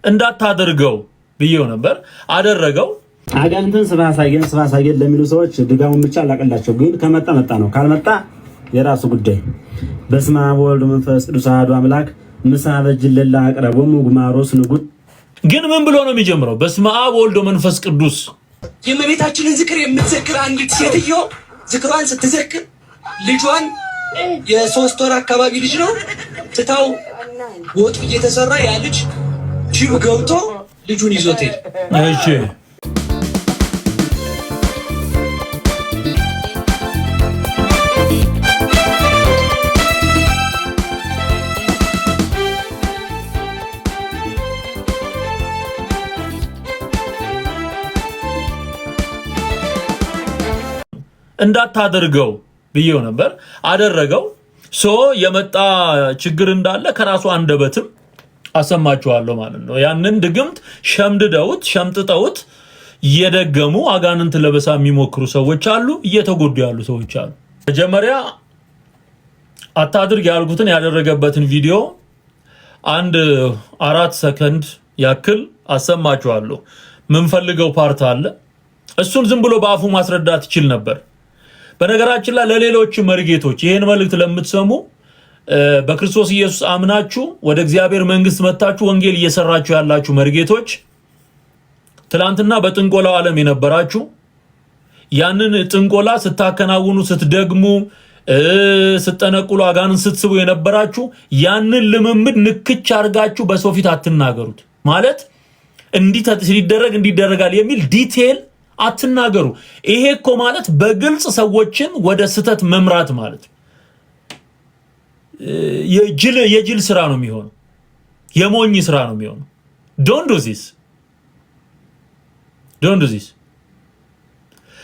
እንዳታደርገው ብዬው ነበር። አደረገው። አጋንንትን ስባሳየን ለሚሉ ሰዎች ድጋሙን ብቻ አላቀላቸው። ግን ከመጣ መጣ ነው፣ ካልመጣ የራሱ ጉዳይ። በስመ አብ ወወልድ ወመንፈስ ቅዱስ አሐዱ አምላክ ምሳ በጅለላ አቅረቦሙ ጉማሮስ ንጉድ። ግን ምን ብሎ ነው የሚጀምረው? በስመ አብ ወወልድ ወመንፈስ ቅዱስ። የእመቤታችንን ዝክር የምትዘክር አንዲት ሴትዮ ዝክሯን ስትዘክር ልጇን የ3 ወር አካባቢ ልጅ ነው ትታው ወጡ እየተሰራ ያ ልጅ ጅብ ገብቶ ልጁን ይዞት ሄደ። እሺ እንዳታደርገው ብዬው ነበር። አደረገው። የመጣ ችግር እንዳለ ከራሱ አንደበትም አሰማችኋለሁ ማለት ነው። ያንን ድግምት ሸምጥጠውት እየደገሙ አጋንንት ለበሳ የሚሞክሩ ሰዎች አሉ፣ እየተጎዱ ያሉ ሰዎች አሉ። መጀመሪያ አታድርግ ያልኩትን ያደረገበትን ቪዲዮ 4 ሰከንድ ያክል አሰማችኋለሁ። ምንፈልገው ፓርት አለ። እሱን ዝም ብሎ በአፉ ማስረዳት ይችል ነበር። በነገራችን ላይ ለሌሎች መርጌቶች ይሄን መልእክት ለምትሰሙ በክርስቶስ ኢየሱስ አምናችሁ ወደ እግዚአብሔር መንግስት መጣችሁ ወንጌል እየሰራችሁ ያላችሁ መርጌቶች፣ ትላንትና በጥንቆላው ዓለም የነበራችሁ ያንን ጥንቆላ ስታከናውኑ ስትደግሙ ስትጠነቁሉ አጋንን ስትስቡ የነበራችሁ ያንን ልምምድ ንክች አርጋችሁ በሰው ፊት አትናገሩት። ማለት እንዲደረጋል የሚል ዲቴል አትናገሩ። ይሄ እኮ ማለት በግልጽ ሰዎችን ወደ ስተት መምራት ማለት የጅል ስራ ነው የሚሆነው፣ የሞኝ ስራ ነው የሚሆነው። ዶንት ዱ ዚስ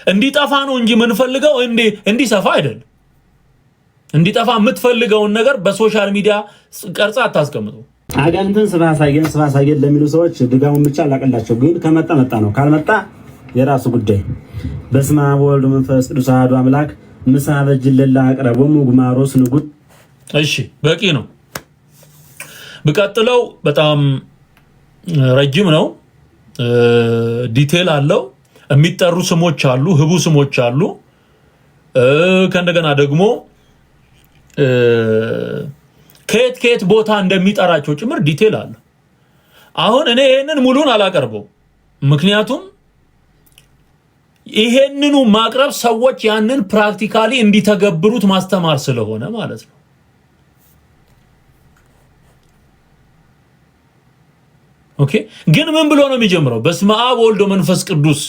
እንዲጠፋ ነው እንጂ የምንፈልገው እንዲሰፋ አይደለም። እንዲጠፋ የምትፈልገውን ነገር በሶሻል ሚዲያ ቀርጻ አታስቀምጡ። አጋንንትን ስባሳየን ለሚሉ ሰዎች ድጋሙን ብቻ አላቀላቸው። ግን ከመጣ መጣ ነው፣ ካልመጣ የራሱ ጉዳይ። በስመ አብ ወወልድ ወመንፈስ ቅዱስ አሐዱ አምላክ ምሳ በጅለላ አቅረቦሙ ጉማሮስ ንጉድ። እሺ በቂ ነው። በቀጥለው በጣም ረጅም ነው፣ ዲቴል አለው። የሚጠሩ ስሞች አሉ፣ ህቡ ስሞች አሉ። ከእንደገና ደግሞ ከየት ቦታ እንደሚጠራቸው ጭምር ዲቴል አለ። አሁን እኔ ይሄንን ሙሉን አላቀርበው፣ ምክንያቱም ይሄንኑ ማቅረብ ሰዎች ያንን ፕራክቲካሊ እንዲተገብሩት ማስተማር ስለሆነ ማለት ነው። ኦኬ። ግን ምን ብሎ ነው የሚጀምረው? በስመ አብ ወልድ ወመንፈስ ቅዱስ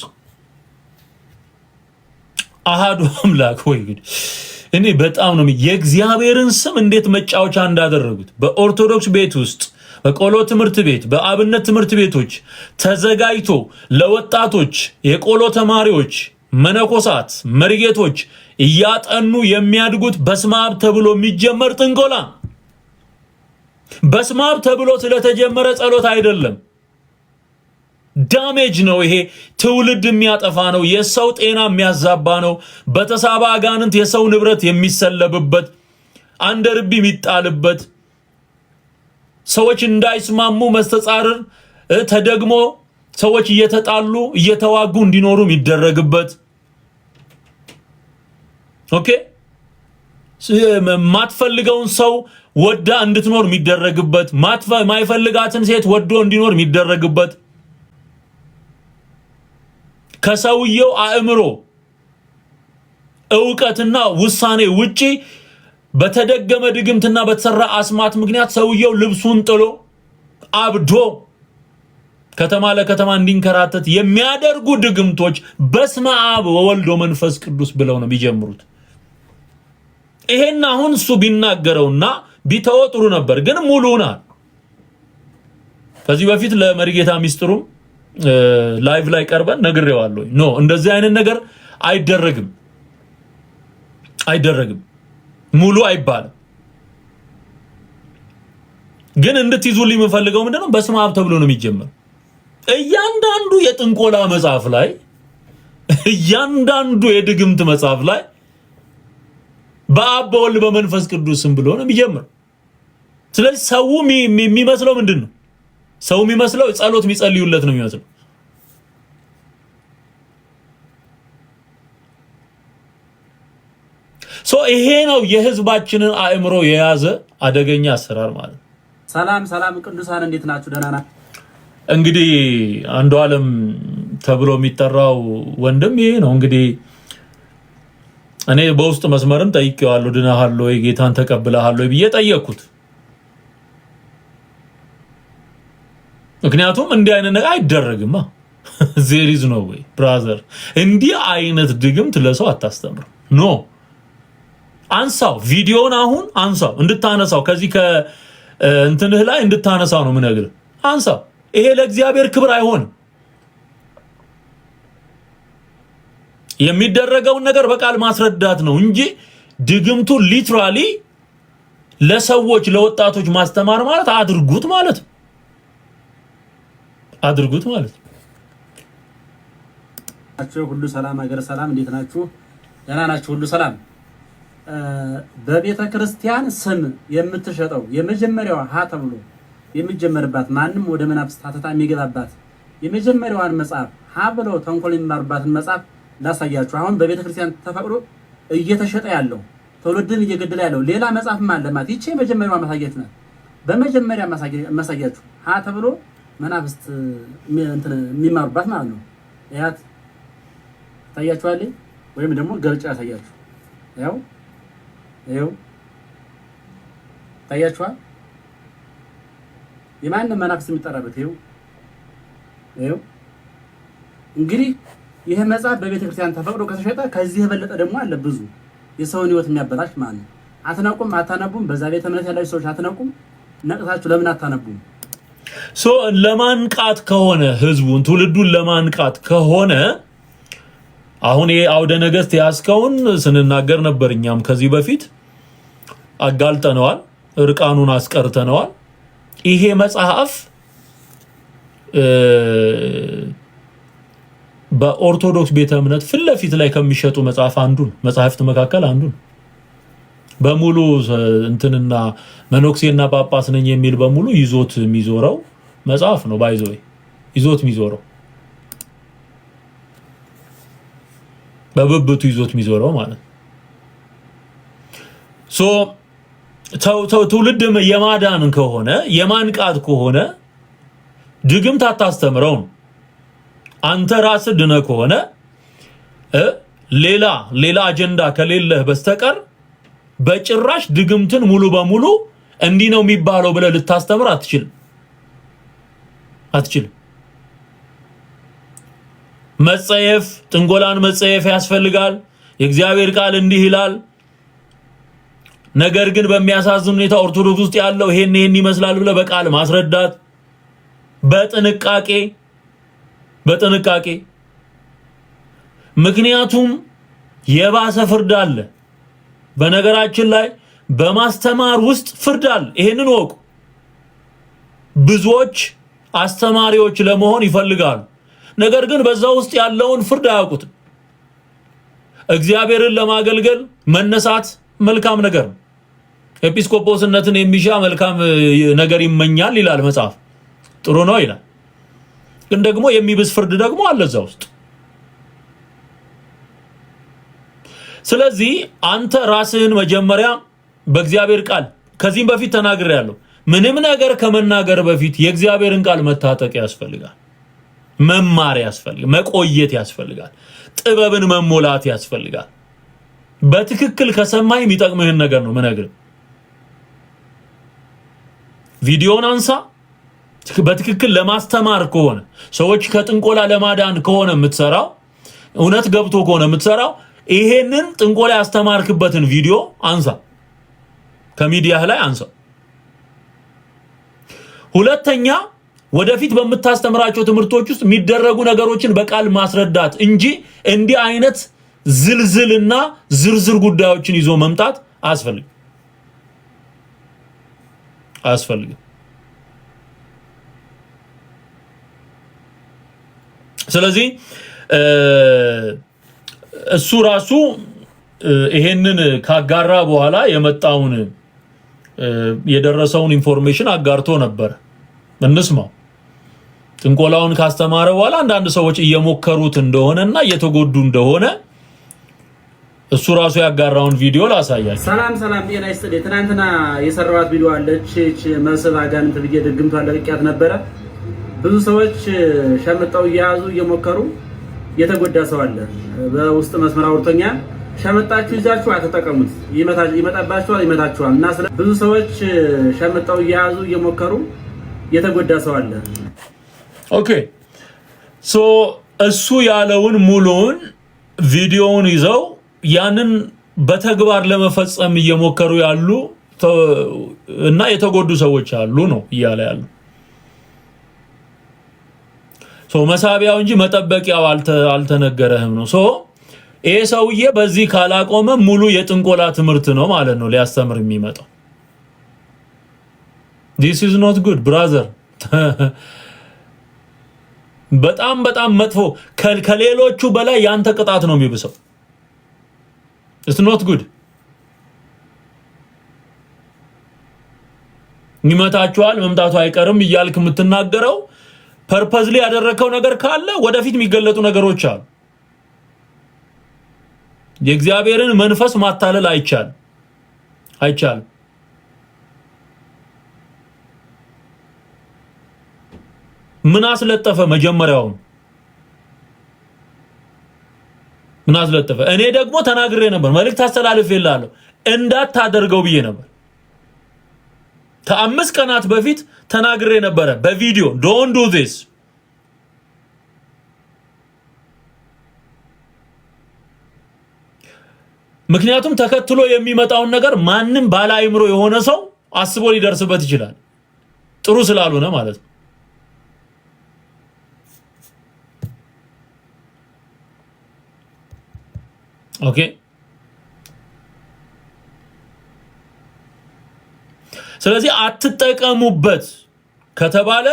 አሃዱ አምላክ። ወይ ግን እኔ በጣም ነው የእግዚአብሔርን ስም እንዴት መጫወቻ እንዳደረጉት በኦርቶዶክስ ቤት ውስጥ በቆሎ ትምህርት ቤት በአብነት ትምህርት ቤቶች ተዘጋጅቶ ለወጣቶች የቆሎ ተማሪዎች መነኮሳት መርጌቶች እያጠኑ የሚያድጉት በስመ አብ ተብሎ የሚጀመር ጥንቆላ፣ በስመ አብ ተብሎ ስለተጀመረ ጸሎት አይደለም። ዳሜጅ ነው ይሄ። ትውልድ የሚያጠፋ ነው። የሰው ጤና የሚያዛባ ነው። በተሳባ አጋንንት የሰው ንብረት የሚሰለብበት አንደርቢ የሚጣልበት ሰዎች እንዳይስማሙ መስተጻርር ተደግሞ ሰዎች እየተጣሉ እየተዋጉ እንዲኖሩ የሚደረግበት ኦኬ። ማትፈልገውን ሰው ወዳ እንድትኖር የሚደረግበት ማይፈልጋትን ሴት ወዶ እንዲኖር የሚደረግበት ከሰውየው አእምሮ ዕውቀትና ውሳኔ ውጪ በተደገመ ድግምትና በተሰራ አስማት ምክንያት ሰውየው ልብሱን ጥሎ አብዶ ከተማ ለከተማ እንዲንከራተት የሚያደርጉ ድግምቶች በስመ አብ ወወልድ ወመንፈስ ቅዱስ ብለው ነው የሚጀምሩት። ይሄን አሁን እሱ ቢናገረውና ቢተው ጥሩ ነበር፣ ግን ሙሉና ከዚህ በፊት ለመሪጌታ ሚስጥሩም ላይቭ ላይ ቀርበን ነግሬዋለሁ። ኖ እንደዚህ አይነት ነገር አይደረግም፣ ሙሉ አይባልም። ግን እንድትይዙልኝ የምፈልገው ምንድነው በስመ አብ ተብሎ ነው የሚጀምረው። እያንዳንዱ የጥንቆላ መጽሐፍ ላይ እያንዳንዱ የድግምት መጽሐፍ ላይ በአብ በወልድ በመንፈስ ቅዱስም ብሎ ነው የሚጀምረው። ስለዚህ ሰው የሚመስለው ምንድነው? ሰው የሚመስለው ጸሎት የሚጸልዩለት ነው የሚመስለው። ይሄ ነው የህዝባችንን አእምሮ የያዘ አደገኛ አሰራር ማለት። ሰላም ቅዱሳን እንዴት ናችሁ? ደህና ናችሁ? እንግዲህ አንዱ ዓለም ተብሎ የሚጠራው ወንድም ይሄ ነው እንግዲህ። እኔ በውስጥ መስመርም ጠይቄዋለሁ፣ ድነሃል ወይ ጌታን ተቀብለሃል ወይ ብዬ ጠየቅኩት። ምክንያቱም እንዲህ አይነት ነገር አይደረግማ። there is no way brother። እንዲህ አይነት ድግምት ለሰው አታስተምር። ኖ አንሳው፣ ቪዲዮውን አሁን አንሳው፣ እንድታነሳው ከዚህ ከእንትንህ ላይ እንድታነሳው ነው የምነግርህ። አንሳው። ይሄ ለእግዚአብሔር ክብር አይሆንም። የሚደረገውን ነገር በቃል ማስረዳት ነው እንጂ ድግምቱ ሊትራሊ ለሰዎች ለወጣቶች ማስተማር ማለት አድርጉት ማለት ነው። አድርጉት ማለት ነው። ሁሉ ሰላም፣ ሀገር ሰላም፣ እንዴት ናችሁ? ደህና ናችሁ? ሁሉ ሰላም። በቤተ ክርስቲያን ስም የምትሸጠው የመጀመሪያዋ ሀ ተብሎ የሚጀመርባት ማንም ወደ መናፍስት ሀተታ የሚገባባት የመጀመሪያዋን መጽሐፍ ሀ ብለው ተንኮል የሚማሩባትን መጽሐፍ ላሳያችሁ። አሁን በቤተ ክርስቲያን ተፈቅዶ እየተሸጠ ያለው ትውልድን እየገደለ ያለው ሌላ መጽሐፍም አለ ማለት ይቺ የመጀመሪያዋ ማሳያችሁ ናት። በመጀመሪያ ማሳያችሁ ሀ ተብሎ መናፍስት የሚማሩባት ማለት ነው። ያት ታያችኋል ወይም ደግሞ ገልጫ ያሳያችሁ። ያው ታያችኋል የማንም መናፍስት የሚጠራበት ይኸው እንግዲህ ይሄ መጽሐፍ በቤተ ክርስቲያን ተፈቅዶ ከተሸጠ ከዚህ የበለጠ ደግሞ አለ ብዙ የሰውን ህይወት የሚያበላሽ ማለት ነው። አትነቁም? አታነቡም? በዛ ቤተ እምነት ያላችሁ ሰዎች አትነቁም? ነቅታችሁ ለምን አታነቡም? ለማንቃት ከሆነ ህዝቡን ትውልዱን ለማንቃት ከሆነ አሁን ይሄ አውደ ነገስት ያስከውን ስንናገር ነበር። እኛም ከዚህ በፊት አጋልጠነዋል፣ እርቃኑን አስቀርተነዋል። ይሄ መጽሐፍ በኦርቶዶክስ ቤተ እምነት ፊት ለፊት ላይ ከሚሸጡ መጽሐፍት መካከል አንዱ ነው። በሙሉ እንትንና መኖክሴና ጳጳስ ነኝ የሚል በሙሉ ይዞት የሚዞረው መጽሐፍ ነው። ባይዘው ይዞት የሚዞረው በብብቱ ይዞት የሚዞረው ማለት ትውልድ የማዳን ከሆነ የማንቃት ከሆነ ድግምት አታስተምረው። አንተ ራስህ ድነ ከሆነ ሌላ አጀንዳ ከሌለህ በስተቀር በጭራሽ ድግምትን ሙሉ በሙሉ እንዲህ ነው የሚባለው ብለህ ልታስተምር አትችልም። መጸየፍ፣ ጥንቆላን መጸየፍ ያስፈልጋል። የእግዚአብሔር ቃል እንዲህ ይላል። ነገር ግን በሚያሳዝን ሁኔታ ኦርቶዶክስ ውስጥ ያለው ይሄን ይመስላል ብለህ በቃል ማስረዳት በጥንቃቄ ምክንያቱም የባሰ ፍርድ አለ። በነገራችን ላይ በማስተማር ውስጥ ፍርድ አለ። ይሄንን ወቁ። ብዙዎች አስተማሪዎች ለመሆን ይፈልጋሉ፣ ነገር ግን በዛ ውስጥ ያለውን ፍርድ አያውቁትም። እግዚአብሔርን ለማገልገል መነሳት መልካም ነገር ነው። ኤጲስቆጶስነትን የሚሻ መልካም ነገር ይመኛል ይላል መጽሐፍ። ጥሩ ነው ይላል። ግን ደግሞ የሚብስ ፍርድ ደግሞ አለ እዛ ውስጥ። ስለዚህ አንተ ራስህን መጀመሪያ በእግዚአብሔር ቃል ከዚህም በፊት ተናግሬያለሁ። ምንም ነገር ከመናገር በፊት የእግዚአብሔርን ቃል መታጠቅ ያስፈልጋል፣ መማር ያስፈልጋል፣ መቆየት ያስፈልጋል፣ ጥበብን መሞላት ያስፈልጋል። በትክክል ከሰማይ የሚጠቅምህን ነገር ነው መነግር። ቪዲዮን አንሳ። በትክክል ለማስተማር ከሆነ ሰዎች ከጥንቆላ ለማዳን ከሆነ የምትሰራው እውነት ገብቶ ከሆነ የምትሰራው ይሄንን ጥንቆላ ያስተማርክበትን ቪዲዮ አንሳ፣ ከሚዲያህ ላይ አንሳ። ሁለተኛ ወደፊት በምታስተምራቸው ትምህርቶች ውስጥ የሚደረጉ ነገሮችን በቃል ማስረዳት እንጂ እንዲህ አይነት ዝልዝልና ዝርዝር ጉዳዮችን ይዞ መምጣት አያስፈልግም። ስለዚህ እሱ ራሱ ይሄንን ካጋራ በኋላ የመጣውን የደረሰውን ኢንፎርሜሽን አጋርቶ ነበር። እንስማው። ጥንቆላውን ካስተማረ በኋላ አንዳንድ ሰዎች እየሞከሩት እንደሆነና እየተጎዱ እንደሆነ እሱ ራሱ ያጋራውን ቪዲዮ ላሳያችሁ። ሰላም ጤና ይስጥልኝ። ትናንትና የሰራዋት ቪዲዮ አለች መስል አጋንንት ብዬ ድግምቷ ለቅያት ነበረ። ብዙ ሰዎች ሸምጠው እየያዙ እየሞከሩ የተጎዳ ሰው አለ። በውስጥ መስመር አውርቶኛል። ሸምጣችሁ ይዛችሁ አትጠቀሙት፣ ይመጣባችኋል፣ ይመታችኋል። እና ብዙ ሰዎች ሸምጠው እየያዙ እየሞከሩ የተጎዳ ሰው አለ። ኦኬ ሶ እሱ ያለውን ሙሉውን ቪዲዮውን ይዘው ያንን በተግባር ለመፈጸም እየሞከሩ ያሉ እና የተጎዱ ሰዎች አሉ ነው እያለ ያሉ። ሶ መሳቢያው እንጂ መጠበቂያው አልተነገረህም ነው። ሶ ይሄ ሰውዬ በዚህ ካላቆመ ሙሉ የጥንቆላ ትምህርት ነው ማለት ነው ሊያስተምር የሚመጣው። this is not good brother በጣም መጥፎ ከሌሎቹ በላይ ያንተ ቅጣት ነው የሚብሰው። it's not good ይመታችኋል መምጣቱ አይቀርም እያልክ የምትናገረው ፐርፐዝሊ ያደረከው ነገር ካለ ወደፊት የሚገለጡ ነገሮች አሉ። የእግዚአብሔርን መንፈስ ማታለል አይቻልም። ምን አስለጠፈ? መጀመሪያው ምን አስለጠፈ? እኔ ደግሞ ተናግሬ ነበር፣ መልእክት አስተላልፌልሃለሁ እንዳታደርገው ብዬ ነበር። ከ5 ቀናት በፊት ተናግሬ ነበር በቪዲዮ don't do this። ምክንያቱም ተከትሎ የሚመጣውን ነገር ማንም ባለ አእምሮ የሆነ ሰው አስቦ ሊደርስበት ይችላል፣ ጥሩ ስላልሆነ ማለት ነው። ኦኬ ስለዚህ አትጠቀሙበት ከተባለ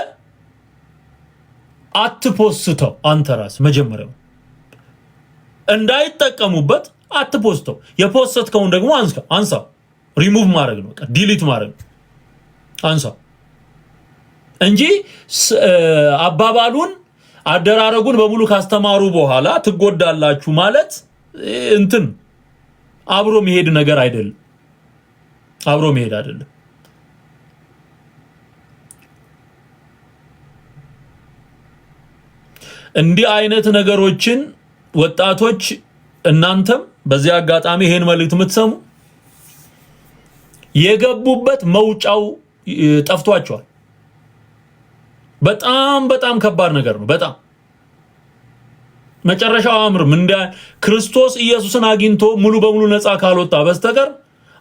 አትፖስተው። አንተ ራስ መጀመሪያው እንዳይጠቀሙበት አትፖስተው። የፖስተትከውን ደግሞ አንሳው፣ ሪሙቭ ማድረግ ነው፣ ዲሊት ማድረግ ነው፣ አንሳው እንጂ አባባሉን አደራረጉን በሙሉ ካስተማሩ በኋላ ትጎዳላችሁ ማለት እንትን አብሮ መሄድ ነገር አይደለም። አብሮ መሄድ አይደለም። እንዲህ አይነት ነገሮችን ወጣቶች እናንተም በዚህ አጋጣሚ ይሄን መልእክት የምትሰሙ የገቡበት መውጫው ጠፍቷቸዋል። በጣም ከባድ ነገር ነው። በጣም መጨረሻው አምርም እንደ ክርስቶስ ኢየሱስን አግኝቶ ሙሉ በሙሉ ነፃ ካልወጣ በስተቀር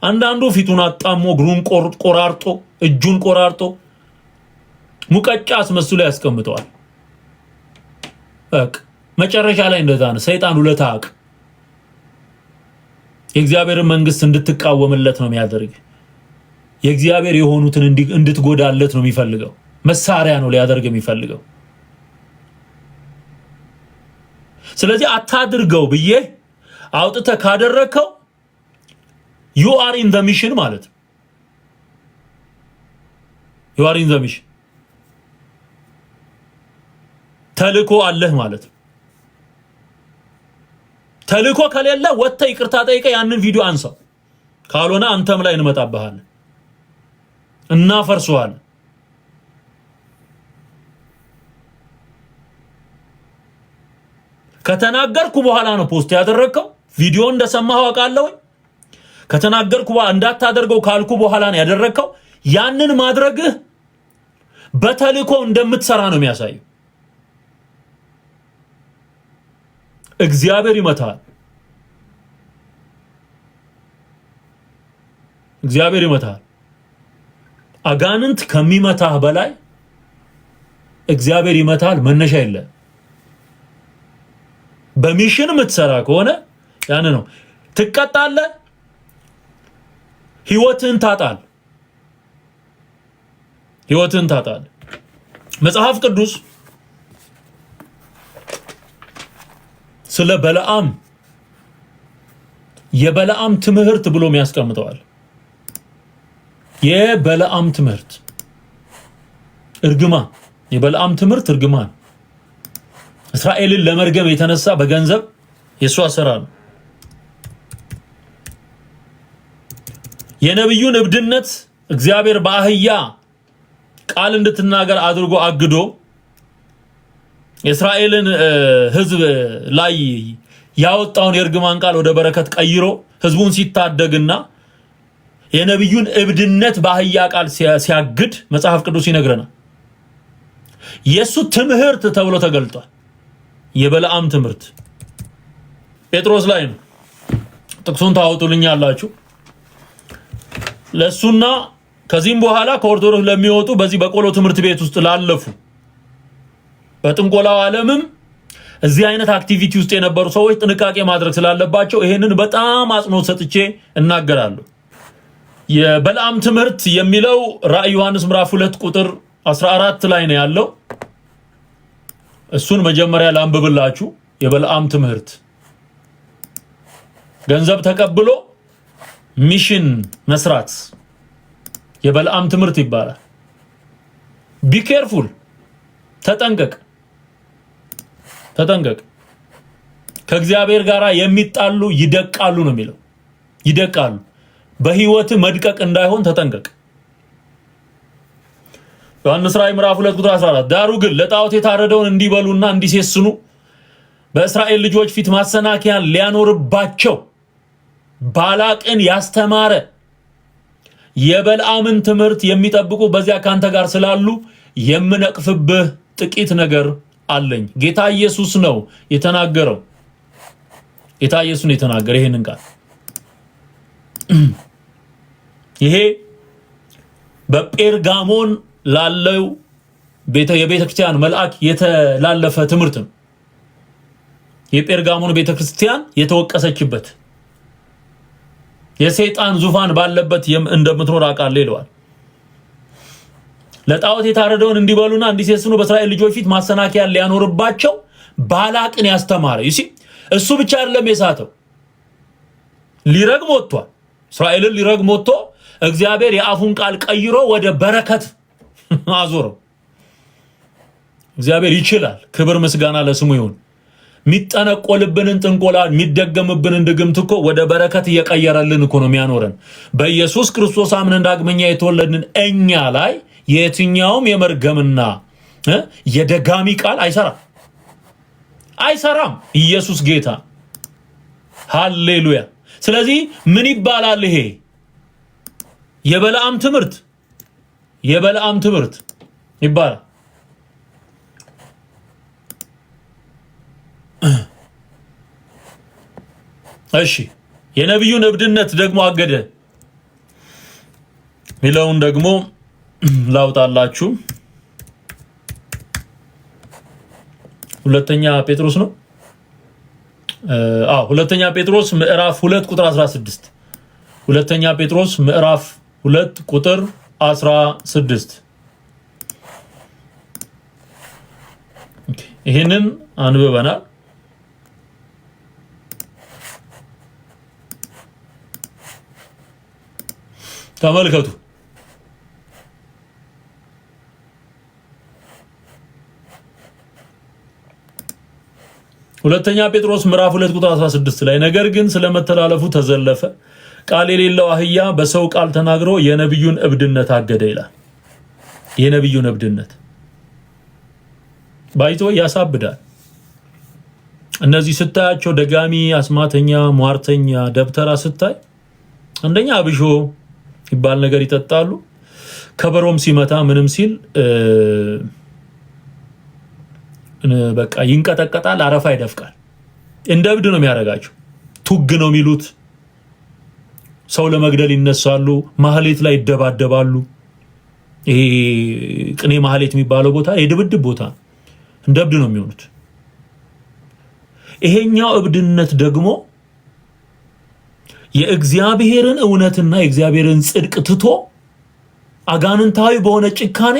አንዳንዱ ፊቱን አጣሞ እግሩን ቆራርጦ እጁን ቆራርጦ ሙቀጫ አስመስሎ ያስቀምጠዋል። በቃ መጨረሻ ላይ እንደዛ ነው። ሰይጣን ሁለታቅ የእግዚአብሔርን መንግስት እንድትቃወምለት ነው የሚያደርግ። የእግዚአብሔር የሆኑትን እንድትጎዳለት ነው የሚፈልገው። መሳሪያ ነው ሊያደርግ የሚፈልገው። ስለዚህ አታድርገው ብዬ አውጥተ ካደረከው you are in the mission ማለት ነው። you are in the mission ተልኮ አለህ ማለት ነው። ተልኮ ከሌለ ወጥተ ይቅርታ ጠይቀ ያንን ቪዲዮ አንሳው። ካልሆነ አንተም ላይ እንመጣብሃለን፣ እናፈርሰዋለን። ከተናገርኩ በኋላ ነው ፖስት ያደረከው። ቪዲዮ እንደሰማው አውቃለሁ። ከተናገርኩ እንዳታደርገው ካልኩ በኋላ ነው ያደረከው። ያንን ማድረግህ በተልኮ እንደምትሰራ ነው የሚያሳየው። እግዚአብሔር ይመታል። እግዚአብሔር ይመታል። አጋንንት ከሚመታህ በላይ እግዚአብሔር ይመታል። መነሻ የለ። በሚሽን የምትሰራ ከሆነ ያን ነው ትቀጣለህ፣ ህይወትን ታጣል። መጽሐፍ ቅዱስ ስለ የበለዓም ትምህርት ብሎ የሚያስቀምጠዋል። የበለዓም ትምህርት እርግማ የበልዓም ትምህርት እርግማን እስራኤልን ለመርገም የተነሳ በገንዘብ የሱ አሰራር የነብዩን እብድነት እግዚአብሔር በአህያ ቃል እንድትናገር አድርጎ አግዶ የእስራኤልን ህዝብ ላይ ያወጣውን የእርግማን ቃል ወደ በረከት ቀይሮ ህዝቡን ሲታደግና የነብዩን እብድነት በአህያ ቃል ሲያግድ መጽሐፍ ቅዱስ ይነግረናል። የሱ ትምህርት ተብሎ ተገልጧል። የበልዓም ትምህርት ጴጥሮስ ላይ ነው። ጥቅሱን ታወጡልኛላችሁ። ለሱና ከዚህም በኋላ ከኦርቶዶክስ ለሚወጡ በዚህ በቆሎ ትምህርት ቤት ውስጥ ላለፉ በጥንቆላው ዓለምም እዚህ አይነት አክቲቪቲ ውስጥ የነበሩ ሰዎች ጥንቃቄ ማድረግ ስላለባቸው ይሄንን በጣም አጽንኦት ሰጥቼ እናገራለሁ። የበልዓም ትምህርት የሚለው ራዕይ ዮሐንስ ምዕራፍ 2 ቁጥር 14 ላይ ነው ያለው። እሱን መጀመሪያ ላንብብላችሁ። የበልዓም ትምህርት ገንዘብ ተቀብሎ ሚሽን መስራት የበልዓም ትምህርት ይባላል። ቢ ኬርፉል፣ ተጠንቀቅ። ከእግዚአብሔር ጋር የሚጣሉ ይደቃሉ ነው የሚለው። ይደቃሉ። በህይወት መድቀቅ እንዳይሆን ተጠንቀቅ። ዮሐንስ ራዕይ ምዕራፍ 2 ቁጥር 14 ዳሩ ግን ለጣዖት የታረደውን እንዲበሉና እንዲሴስኑ በእስራኤል ልጆች ፊት ማሰናከያን ሊያኖርባቸው ባላቅን ያስተማረ የበልዓምን ትምህርት የሚጠብቁ በዚያ ካንተ ጋር ስላሉ የምነቅፍብህ ጥቂት ነገር አለኝ። ጌታ ኢየሱስ ነው የተናገረው። ጌታ ኢየሱስ ነው የተናገረው ይሄንን ቃል። ይሄ በጴርጋሞን ላለው የቤተክርስቲያን መልአክ የተላለፈ ትምህርት ነው። የጴርጋሞን ቤተክርስቲያን የተወቀሰችበት የሰይጣን ዙፋን ባለበት እንደምትኖር አቃለ ይለዋል። ለጣዖት የታረደውን እንዲበሉና እንዲሴስኑ በእስራኤል ልጆች ፊት ማሰናከያን ሊያኖርባቸው ባላቅን ያስተማረ። እሱ ብቻ አይደለም የሳተው፣ ሊረግም ወጥቷል። እስራኤልን ሊረግም ወጥቶ እግዚአብሔር የአፉን ቃል ቀይሮ ወደ በረከት አዞረው። እግዚአብሔር ይችላል። ክብር ምስጋና ለስሙ ይሁን። ሚጠነቆልብንን ጥንቆላ ሚደገምብንን ድግምት እኮ ወደ በረከት እየቀየረልን እኮ ነው የሚያኖረን። በኢየሱስ ክርስቶስ አምነን ዳግመኛ የተወለድን እኛ ላይ የትኛውም የመርገምና የደጋሚ ቃል አይሰራም። ኢየሱስ ጌታ፣ ሃሌሉያ። ስለዚህ ምን ይባላል? ይሄ የበልዓም ትምህርት ይባላል። እሺ፣ የነብዩን እብድነት ደግሞ አገደ ሚለውን ደግሞ ላውጣላችሁ። ሁለተኛ ጴጥሮስ ነው። ሁለተኛ ጴጥሮስ ምዕራፍ 2 ቁጥር 16 ሁለተኛ ጴጥሮስ ምዕራፍ 2 ቁጥር 16 ይሄንን አንብበናል። ተመልከቱ። ሁለተኛ ጴጥሮስ ምዕራፍ 2 ቁጥር 16 ላይ ነገር ግን ስለመተላለፉ ተዘለፈ፣ ቃል የሌለው አህያ በሰው ቃል ተናግሮ የነብዩን እብድነት አገደ ይላል። የነብዩን እብድነት ባይቶ ያሳብዳል። እነዚህ ስታያቸው ደጋሚ፣ አስማተኛ፣ ሟርተኛ፣ ደብተራ ስታይ አንደኛ አብሾ ይባል ነገር ይጠጣሉ። ከበሮም ሲመታ ምንም ሲል በቃ ይንቀጠቀጣል፣ አረፋ ይደፍቃል። እንደ እብድ ነው የሚያደርጋቸው። ቱግ ነው የሚሉት። ሰው ለመግደል ይነሳሉ። ማህሌት ላይ ይደባደባሉ። ይሄ ቅኔ ማህሌት የሚባለው ቦታ የድብድብ ቦታ፣ እንደ እብድ ነው የሚሆኑት። ይሄኛው እብድነት ደግሞ የእግዚአብሔርን እውነትና የእግዚአብሔርን ጽድቅ ትቶ አጋንንታዊ በሆነ ጭካኔ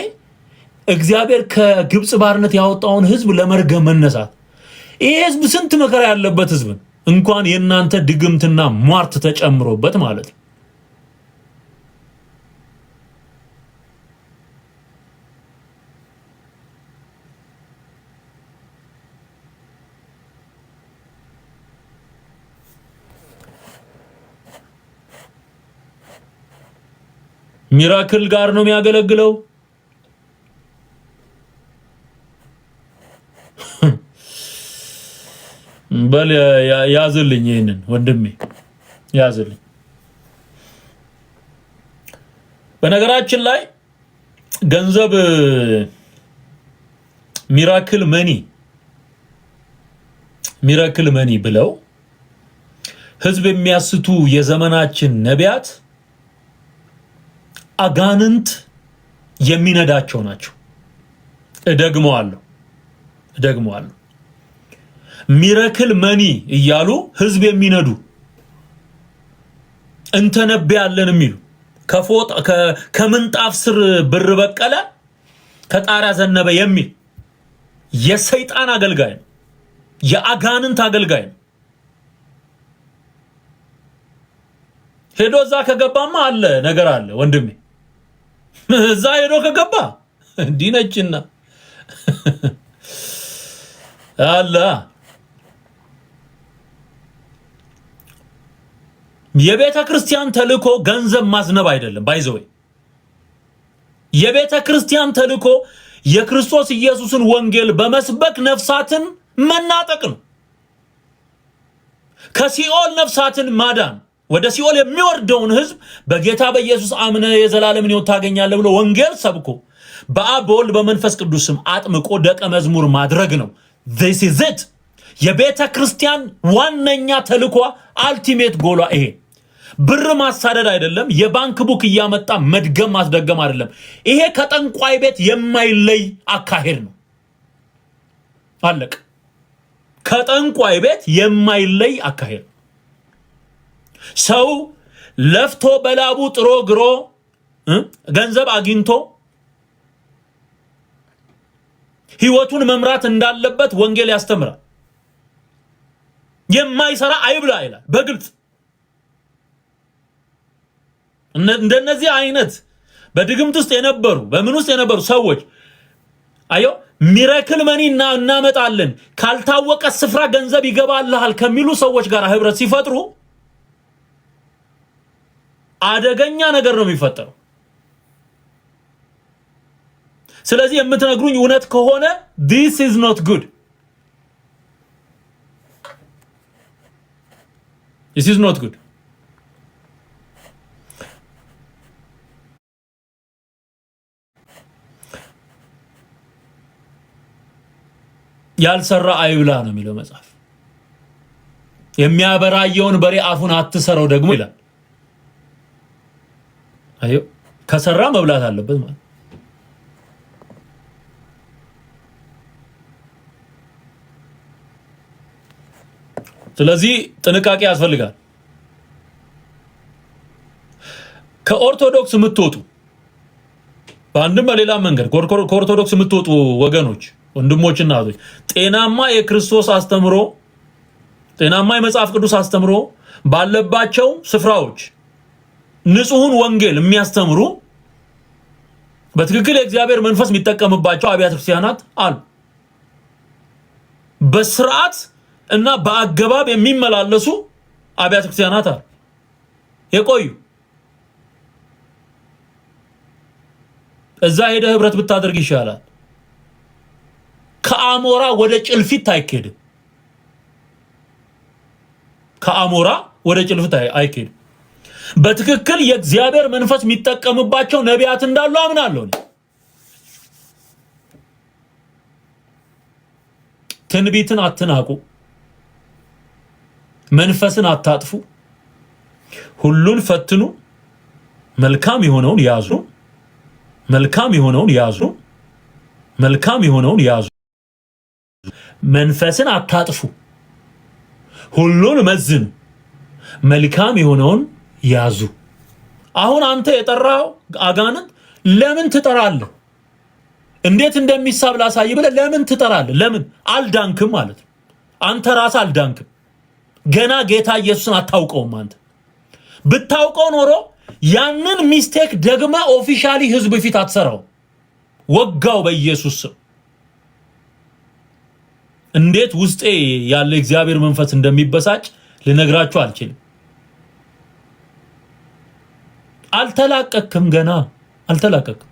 እግዚአብሔር ከግብጽ ባርነት ያወጣውን ህዝብ ለመርገም መነሳት። ይሄ ህዝብ ስንት መከራ ያለበት ህዝብ እንኳን የናንተ ድግምትና ሟርት ተጨምሮበት ማለት ነው። ሚራክል ጋር ነው የሚያገለግለው። በል ያዝልኝ፣ ይሄንን ወንድሜ ያዝልኝ። በነገራችን ላይ ገንዘብ ሚራክል መኒ ብለው ህዝብ የሚያስቱ የዘመናችን ነቢያት አጋንንት የሚነዳቸው ናቸው። እደግመዋለሁ ሚራክል መኒ እያሉ ህዝብ የሚነዱ እንተነብያለን የሚሉ ከምንጣፍ ስር ብር በቀለ ከጣሪያ ዘነበ የሚል የሰይጣን አገልጋይ ነው። የአጋንንት አገልጋይ ነው። ሄዶ እዛ ከገባማ አለ ነገር አለ ወንድሜ። እዛ ሄዶ ከገባ እንዲነጭና አለ። የቤተ ክርስቲያን ተልእኮ ገንዘብ ማዝነብ አይደለም። ባይዘው የቤተ ክርስቲያን ተልእኮ የክርስቶስ ኢየሱስን ወንጌል በመስበክ ነፍሳትን መናጠቅ ነው። ከሲኦል ነፍሳትን ማዳን፣ ወደ ሲኦል የሚወርደውን ህዝብ በጌታ በኢየሱስ አምነ የዘላለምን ሕይወት ታገኛለህ ብሎ ወንጌል ሰብኮ በአብ በወልድ በመንፈስ ቅዱስ ስም አጥምቆ ደቀ መዝሙር ማድረግ ነው። this is it። የቤተ ክርስቲያን ዋነኛ ተልእኮ አልቲሜት ጎሏ ይሄ። ብር ማሳደድ አይደለም። የባንክ ቡክ እያመጣ መድገም ማስደገም አይደለም። ይሄ ከጠንቋይ ቤት የማይለይ አካሄድ ነው። አለቅ። ከጠንቋይ ቤት የማይለይ አካሄድ። ሰው ለፍቶ በላቡ ጥሮ ግሮ ገንዘብ አግኝቶ ህይወቱን መምራት እንዳለበት ወንጌል ያስተምራል። የማይሰራ አይብላ ይላል በግልጽ። እንደነዚህ አይነት በድግምት ውስጥ የነበሩ በምን ውስጥ የነበሩ ሰዎች አዮ ሚራክል መኒ እናመጣለን ካልታወቀ ስፍራ ገንዘብ ይገባልሃል ከሚሉ ሰዎች ጋር ህብረት ሲፈጥሩ አደገኛ ነገር ነው የሚፈጠረው። ስለዚህ የምትነግሩኝ እውነት ከሆነ this is not good. This is not good. ያልሰራ አይብላ ነው የሚለው መጽሐፍ። የሚያበራየውን በሬ አፉን አትሰረው ደግሞ ይላል። አዮ ከሰራ መብላት አለበት ማለት። ስለዚህ ጥንቃቄ ያስፈልጋል። ከኦርቶዶክስ የምትወጡ በአንድም በሌላ መንገድ ከኦርቶዶክስ የምትወጡ ወገኖች ወንድሞችና እህቶች ጤናማ የክርስቶስ አስተምሮ ጤናማ የመጽሐፍ ቅዱስ አስተምሮ ባለባቸው ስፍራዎች ንጹህን ወንጌል የሚያስተምሩ በትክክል የእግዚአብሔር መንፈስ የሚጠቀምባቸው አብያተ ክርስቲያናት አሉ። በስርዓት እና በአገባብ የሚመላለሱ አብያተ ክርስቲያናት አሉ። የቆዩ እዛ ሄደ ህብረት ብታደርግ ይሻላል። ከአሞራ ወደ ጭልፊት አይኬድም። ከአሞራ ወደ ጭልፊት አይኬድም። በትክክል የእግዚአብሔር መንፈስ የሚጠቀምባቸው ነቢያት እንዳሉ አምናለሁ። ትንቢትን አትናቁ፣ መንፈስን አታጥፉ፣ ሁሉን ፈትኑ፣ መልካም የሆነውን ያዙ፣ መልካም የሆነውን ያዙ፣ መልካም የሆነውን ያዙ። መንፈስን አታጥፉ፣ ሁሉን መዝኑ፣ መልካም የሆነውን ያዙ። አሁን አንተ የጠራው አጋንንት ለምን ትጠራለህ? እንዴት እንደሚሳብ ላሳይ ብለህ ለምን ትጠራለህ? ለምን አልዳንክም ማለት ነው። አንተ ራስህ አልዳንክም። ገና ጌታ ኢየሱስን አታውቀውም። አንተ ብታውቀው ኖሮ ያንን ሚስቴክ ደግመ ኦፊሻሊ ህዝብ ፊት አትሰራው። ወጋው በኢየሱስ ስም። እንዴት ውስጤ ያለ እግዚአብሔር መንፈስ እንደሚበሳጭ ልነግራችሁ አልችልም። አልተላቀቅም፣ ገና አልተላቀቅም።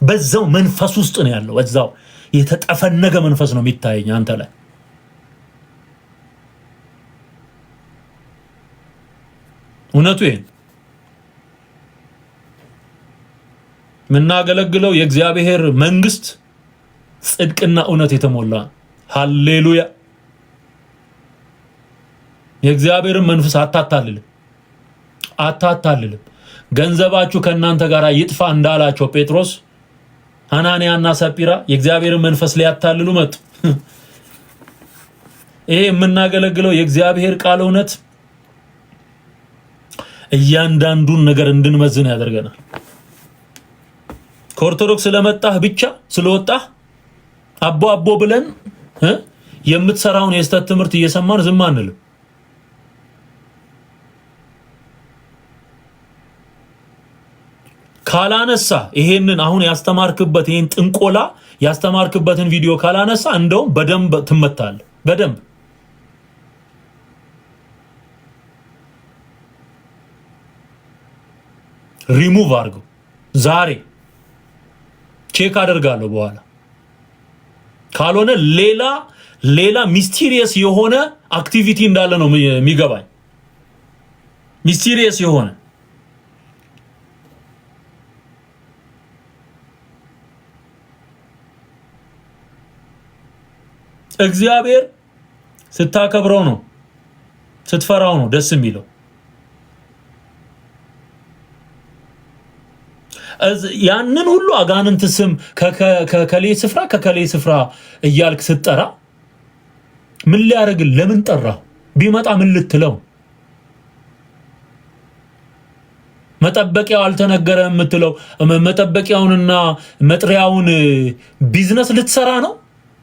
በዛው መንፈስ ውስጥ ነው ያለው። በዛው የተጠፈነገ መንፈስ ነው የሚታየኝ አንተ ላይ። እውነቱ ይሄን ምናገለግለው የእግዚአብሔር መንግስት ጽድቅና እውነት የተሞላ ሃሌሉያ። የእግዚአብሔርን መንፈስ አታታልልም። ገንዘባችሁ ከእናንተ ጋር ይጥፋ እንዳላቸው ጴጥሮስ፣ ሐናንያና ሰጲራ የእግዚአብሔርን መንፈስ ሊያታልሉ መጡ። ይሄ የምናገለግለው የእግዚአብሔር ቃል እውነት እያንዳንዱን ነገር እንድንመዝን ያደርገናል። ከኦርቶዶክስ ስለመጣህ ብቻ ስለወጣህ አቦ ብለን የምትሰራውን የስተት ትምህርት እየሰማን ዝም አንልም። ካላነሳ ይሄንን አሁን ያስተማርክበት ይሄን ጥንቆላ ያስተማርክበትን ቪዲዮ ካላነሳ እንደውም በደንብ ትመታለህ። በደንብ ሪሙቭ አድርገው። ዛሬ ቼክ አደርጋለሁ በኋላ። ካልሆነ ሌላ ሚስቲሪየስ የሆነ አክቲቪቲ እንዳለ ነው የሚገባኝ። ሚስቲሪየስ የሆነ እግዚአብሔር ስታከብረው ነው ስትፈራው ነው ደስ የሚለው። ያንን ሁሉ አጋንንት ስም ከከሌ ስፍራ እያልክ ስትጠራ ምን ሊያደርግ ለምን ጠራ? ቢመጣ ምን ልትለው? መጠበቂያው አልተነገረም የምትለው መጠበቂያውንና መጥሪያውን ቢዝነስ ልትሰራ ነው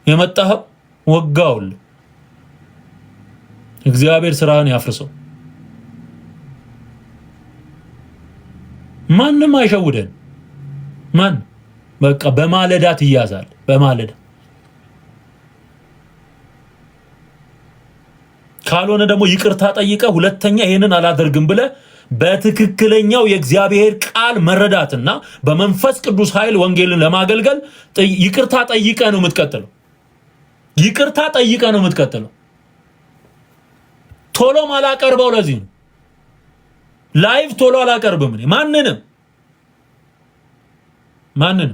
የመጣኸው? ወጋውል። እግዚአብሔር ስራን ያፍርሰው። ማንም አይሸውደን። ማን በቃ በማለዳ ትያዛል። በማለዳ ካልሆነ ደግሞ ይቅርታ ጠይቀ ሁለተኛ ይሄንን አላደርግም ብለ በትክክለኛው የእግዚአብሔር ቃል መረዳትና በመንፈስ ቅዱስ ኃይል ወንጌልን ለማገልገል ይቅርታ ጠይቀ ነው የምትቀጥለው። ይቅርታ ጠይቀ ነው የምትቀጥለው። ቶሎ ማላቀርበው ለዚህ ነው። ላይቭ ቶሎ አላቀርብም። ማንንም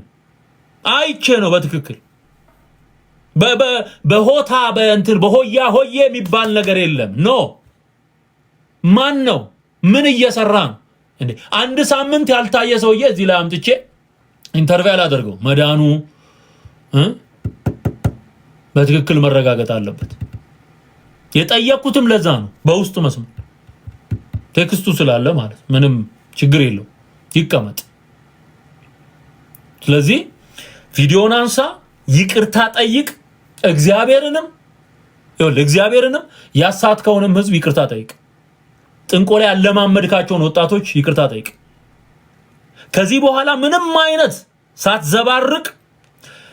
አይቼ ነው በትክክል በሆታ በሆያ ሆዬ የሚባል ነገር የለም። ኖ ማን ነው ምን እየሰራ ነው እንዴ? አንድ ሳምንት ያልታየ ሰውዬ እዚህ ላይ አምጥቼ ኢንተርቪው አላደርገው። መዳኑ በትክክል መረጋገጥ አለበት። የጠየቁትም ለዛ ነው። በውስጡ መስመር ቴክስቱ ስላለ ማለት ምንም ችግር የለው ይቀመጥ። ስለዚህ ቪዲዮን አንሳ፣ ይቅርታ ጠይቅ። እግዚአብሔርንም ያሳትከውንም ህዝብ ይቅርታ ጠይቅ። ጥንቆላ ያለማመድካቸውን ወጣቶች ይቅርታ ጠይቅ። ከዚህ በኋላ ምንም አይነት ሳትዘባርቅ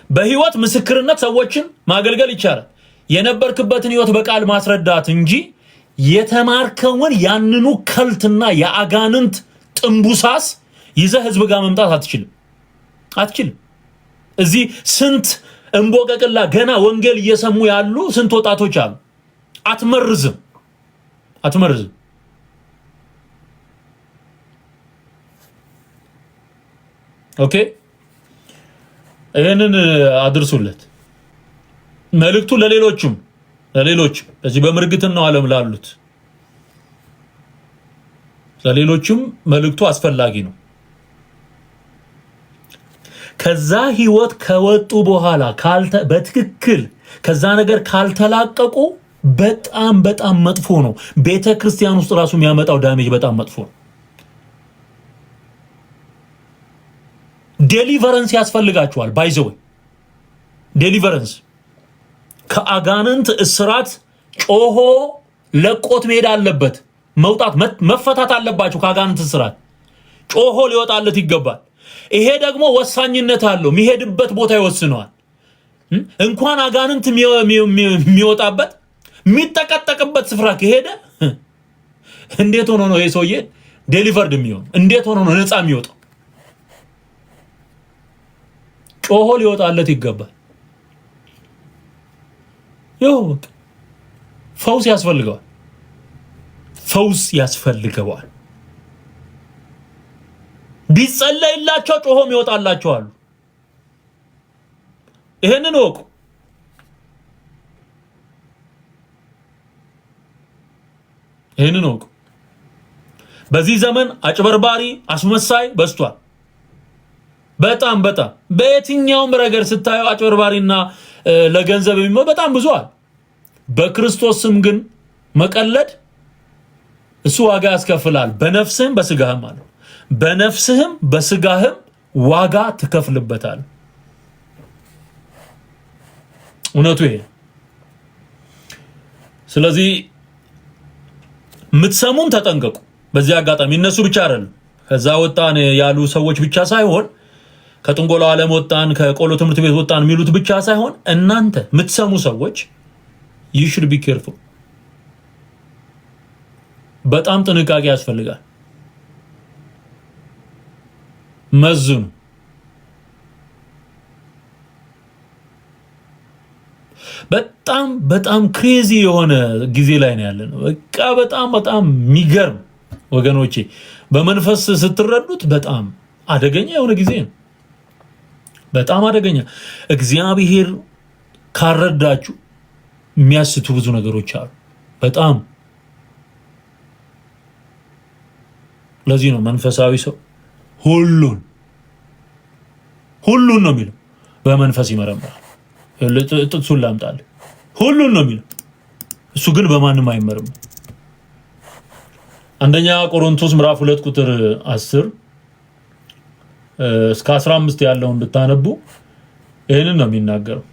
በህይወት ምስክርነት ሰዎችን ማገልገል ይቻላል። የነበርክበትን ህይወት በቃል ማስረዳት እንጂ የተማርከውን ያንኑ ከልትና የአጋንንት ጥንቡሳስ ይዘህ ህዝብ ጋር መምጣት አትችልም። እዚህ ስንት እንቦቀቅላ ገና ወንጌል እየሰሙ ያሉ ስንት ወጣቶች አሉ። አትመርዝም። ኦኬ፣ ይሄንን አድርሱለት መልእክቱ ለሌሎችም እዚህ በምርግትናው ዓለም ላሉት ለሌሎችም መልእክቱ አስፈላጊ ነው። ከዛ ህይወት ከወጡ በኋላ በትክክል ከዛ ነገር ካልተላቀቁ በጣም መጥፎ ነው። ቤተክርስቲያን ውስጥ ራሱ የሚያመጣው ዳሜጅ በጣም መጥፎ ነው። ዴሊቨረንስ ያስፈልጋቸዋል። ባይዘው ዴሊቨረንስ ከአጋንንት እስራት ጮሆ ለቆት መሄድ አለበት። መውጣት መፈታት አለባቸው። ከአጋንንት እስራት ጮሆ ሊወጣለት ይገባል። ይሄ ደግሞ ወሳኝነት አለው። የሚሄድበት ቦታ ይወስነዋል። እንኳን አጋንንት የሚወጣበት የሚጠቀጠቅበት ስፍራ ከሄደ እንዴት ሆኖ ነው ይሄ ሰውዬ ዴሊቨርድ የሚሆን? እንዴት ሆኖ ነው ነፃ የሚወጣው? ጮሆ ሊወጣለት ይገባል። ይኸው ፈውስ ያስፈልገዋል። ፈውስ ያስፈልገዋል። ቢጸለይላቸው ጮሆም ይወጣላቸዋል። ይሄንን ወቁ። ይሄንን ወቁ። በዚህ ዘመን አጭበርባሪ አስመሳይ በዝቷል። በጣም በየትኛውም ረገድ ስታየው አጭበርባሪና ለገንዘብ የሚመ በጣም ብዙዋል። በክርስቶስ ስም ግን መቀለድ እሱ ዋጋ ያስከፍላል። በነፍስህም በስጋህም አለ። በነፍስህም በስጋህም ዋጋ ትከፍልበታል። እውነቱ ይሄ። ስለዚህ ምትሰሙም ተጠንቀቁ። በዚህ አጋጣሚ እነሱ ብቻ አይደለም ከዛ ወጣን ያሉ ሰዎች ብቻ ሳይሆን ከጥንቆላው ዓለም ወጣን ከቆሎ ትምህርት ቤት ወጣን የሚሉት ብቻ ሳይሆን እናንተ ምትሰሙ ሰዎች you should be careful። በጣም ጥንቃቄ ያስፈልጋል። መዝኑ። በጣም ክሬዚ የሆነ ጊዜ ላይ ነው ያለነው። በቃ በጣም የሚገርም ወገኖቼ፣ በመንፈስ ስትረዱት በጣም አደገኛ የሆነ ጊዜ ነው። በጣም አደገኛ። እግዚአብሔር ካረዳችሁ የሚያስቱ ብዙ ነገሮች አሉ። በጣም ለዚህ ነው መንፈሳዊ ሰው ሁሉን ነው የሚለው። በመንፈስ ይመረምራል። ጥቅሱን ላምጣልህ። ሁሉን ነው የሚለው። እሱ ግን በማንም አይመርም። አንደኛ ቆሮንቶስ ምዕራፍ 2 ቁጥር 10 እስከ 15 ያለውን ብታነቡ ይሄንን ነው የሚናገረው።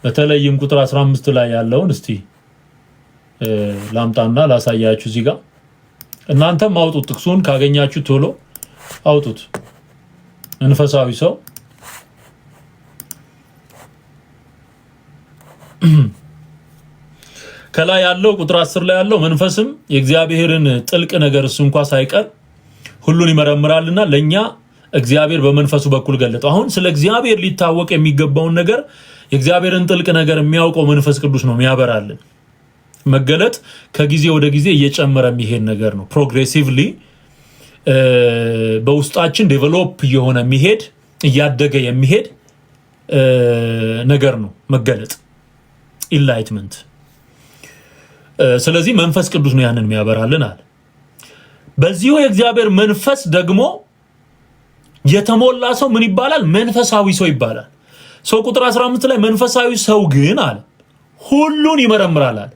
በተለይም ቁጥር 15 ላይ ያለውን እስቲ ላምጣና ላሳያችሁ። እዚህ ጋር እናንተም አውጡት። ጥቅሱን ካገኛችሁ ቶሎ አውጡት። መንፈሳዊ ሰው ከላይ ያለው ቁጥር 10 ላይ ያለው መንፈስም የእግዚአብሔርን ጥልቅ ነገር እሱ እንኳን ሳይቀር ሁሉን ይመረምራልና ለኛ እግዚአብሔር በመንፈሱ በኩል ገለጠው። አሁን ስለ እግዚአብሔር ሊታወቅ የሚገባውን ነገር የእግዚአብሔርን ጥልቅ ነገር የሚያውቀው መንፈስ ቅዱስ ነው የሚያበራልን። መገለጥ ከጊዜ ወደ ጊዜ እየጨመረ የሚሄድ ነገር ነው። ፕሮግሬሲቭሊ በውስጣችን ዴቨሎፕ የሆነ የሚሄድ እያደገ የሚሄድ ነገር ነው መገለጥ፣ ኢንላይትመንት። ስለዚህ መንፈስ ቅዱስ ነው ያንን የሚያበራልን አለ። በዚሁ የእግዚአብሔር መንፈስ ደግሞ የተሞላ ሰው ምን ይባላል? መንፈሳዊ ሰው ይባላል። ሰው ቁጥር 15 ላይ መንፈሳዊ ሰው ግን አለ ሁሉን ይመረምራል አለ።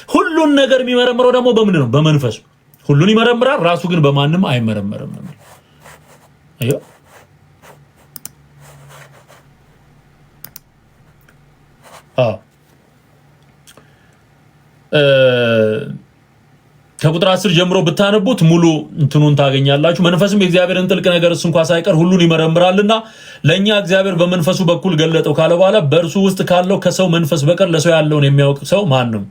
ሁሉን ነገር የሚመረምረው ደግሞ በምንድን ነው? በመንፈሱ። ሁሉን ይመረምራል፣ ራሱ ግን በማንም አይመረመርም ነው። አዮ ከቁጥር 10 ጀምሮ ብታነቡት ሙሉ እንትኑን ታገኛላችሁ። መንፈስም የእግዚአብሔርን ጥልቅ ነገር እሱ እንኳን ሳይቀር ሁሉን ይመረምራልና ለኛ እግዚአብሔር በመንፈሱ በኩል ገለጠው ካለ በኋላ በእርሱ ውስጥ ካለው ከሰው መንፈስ በቀር ለሰው ያለውን የሚያውቅ ሰው ማን ነው?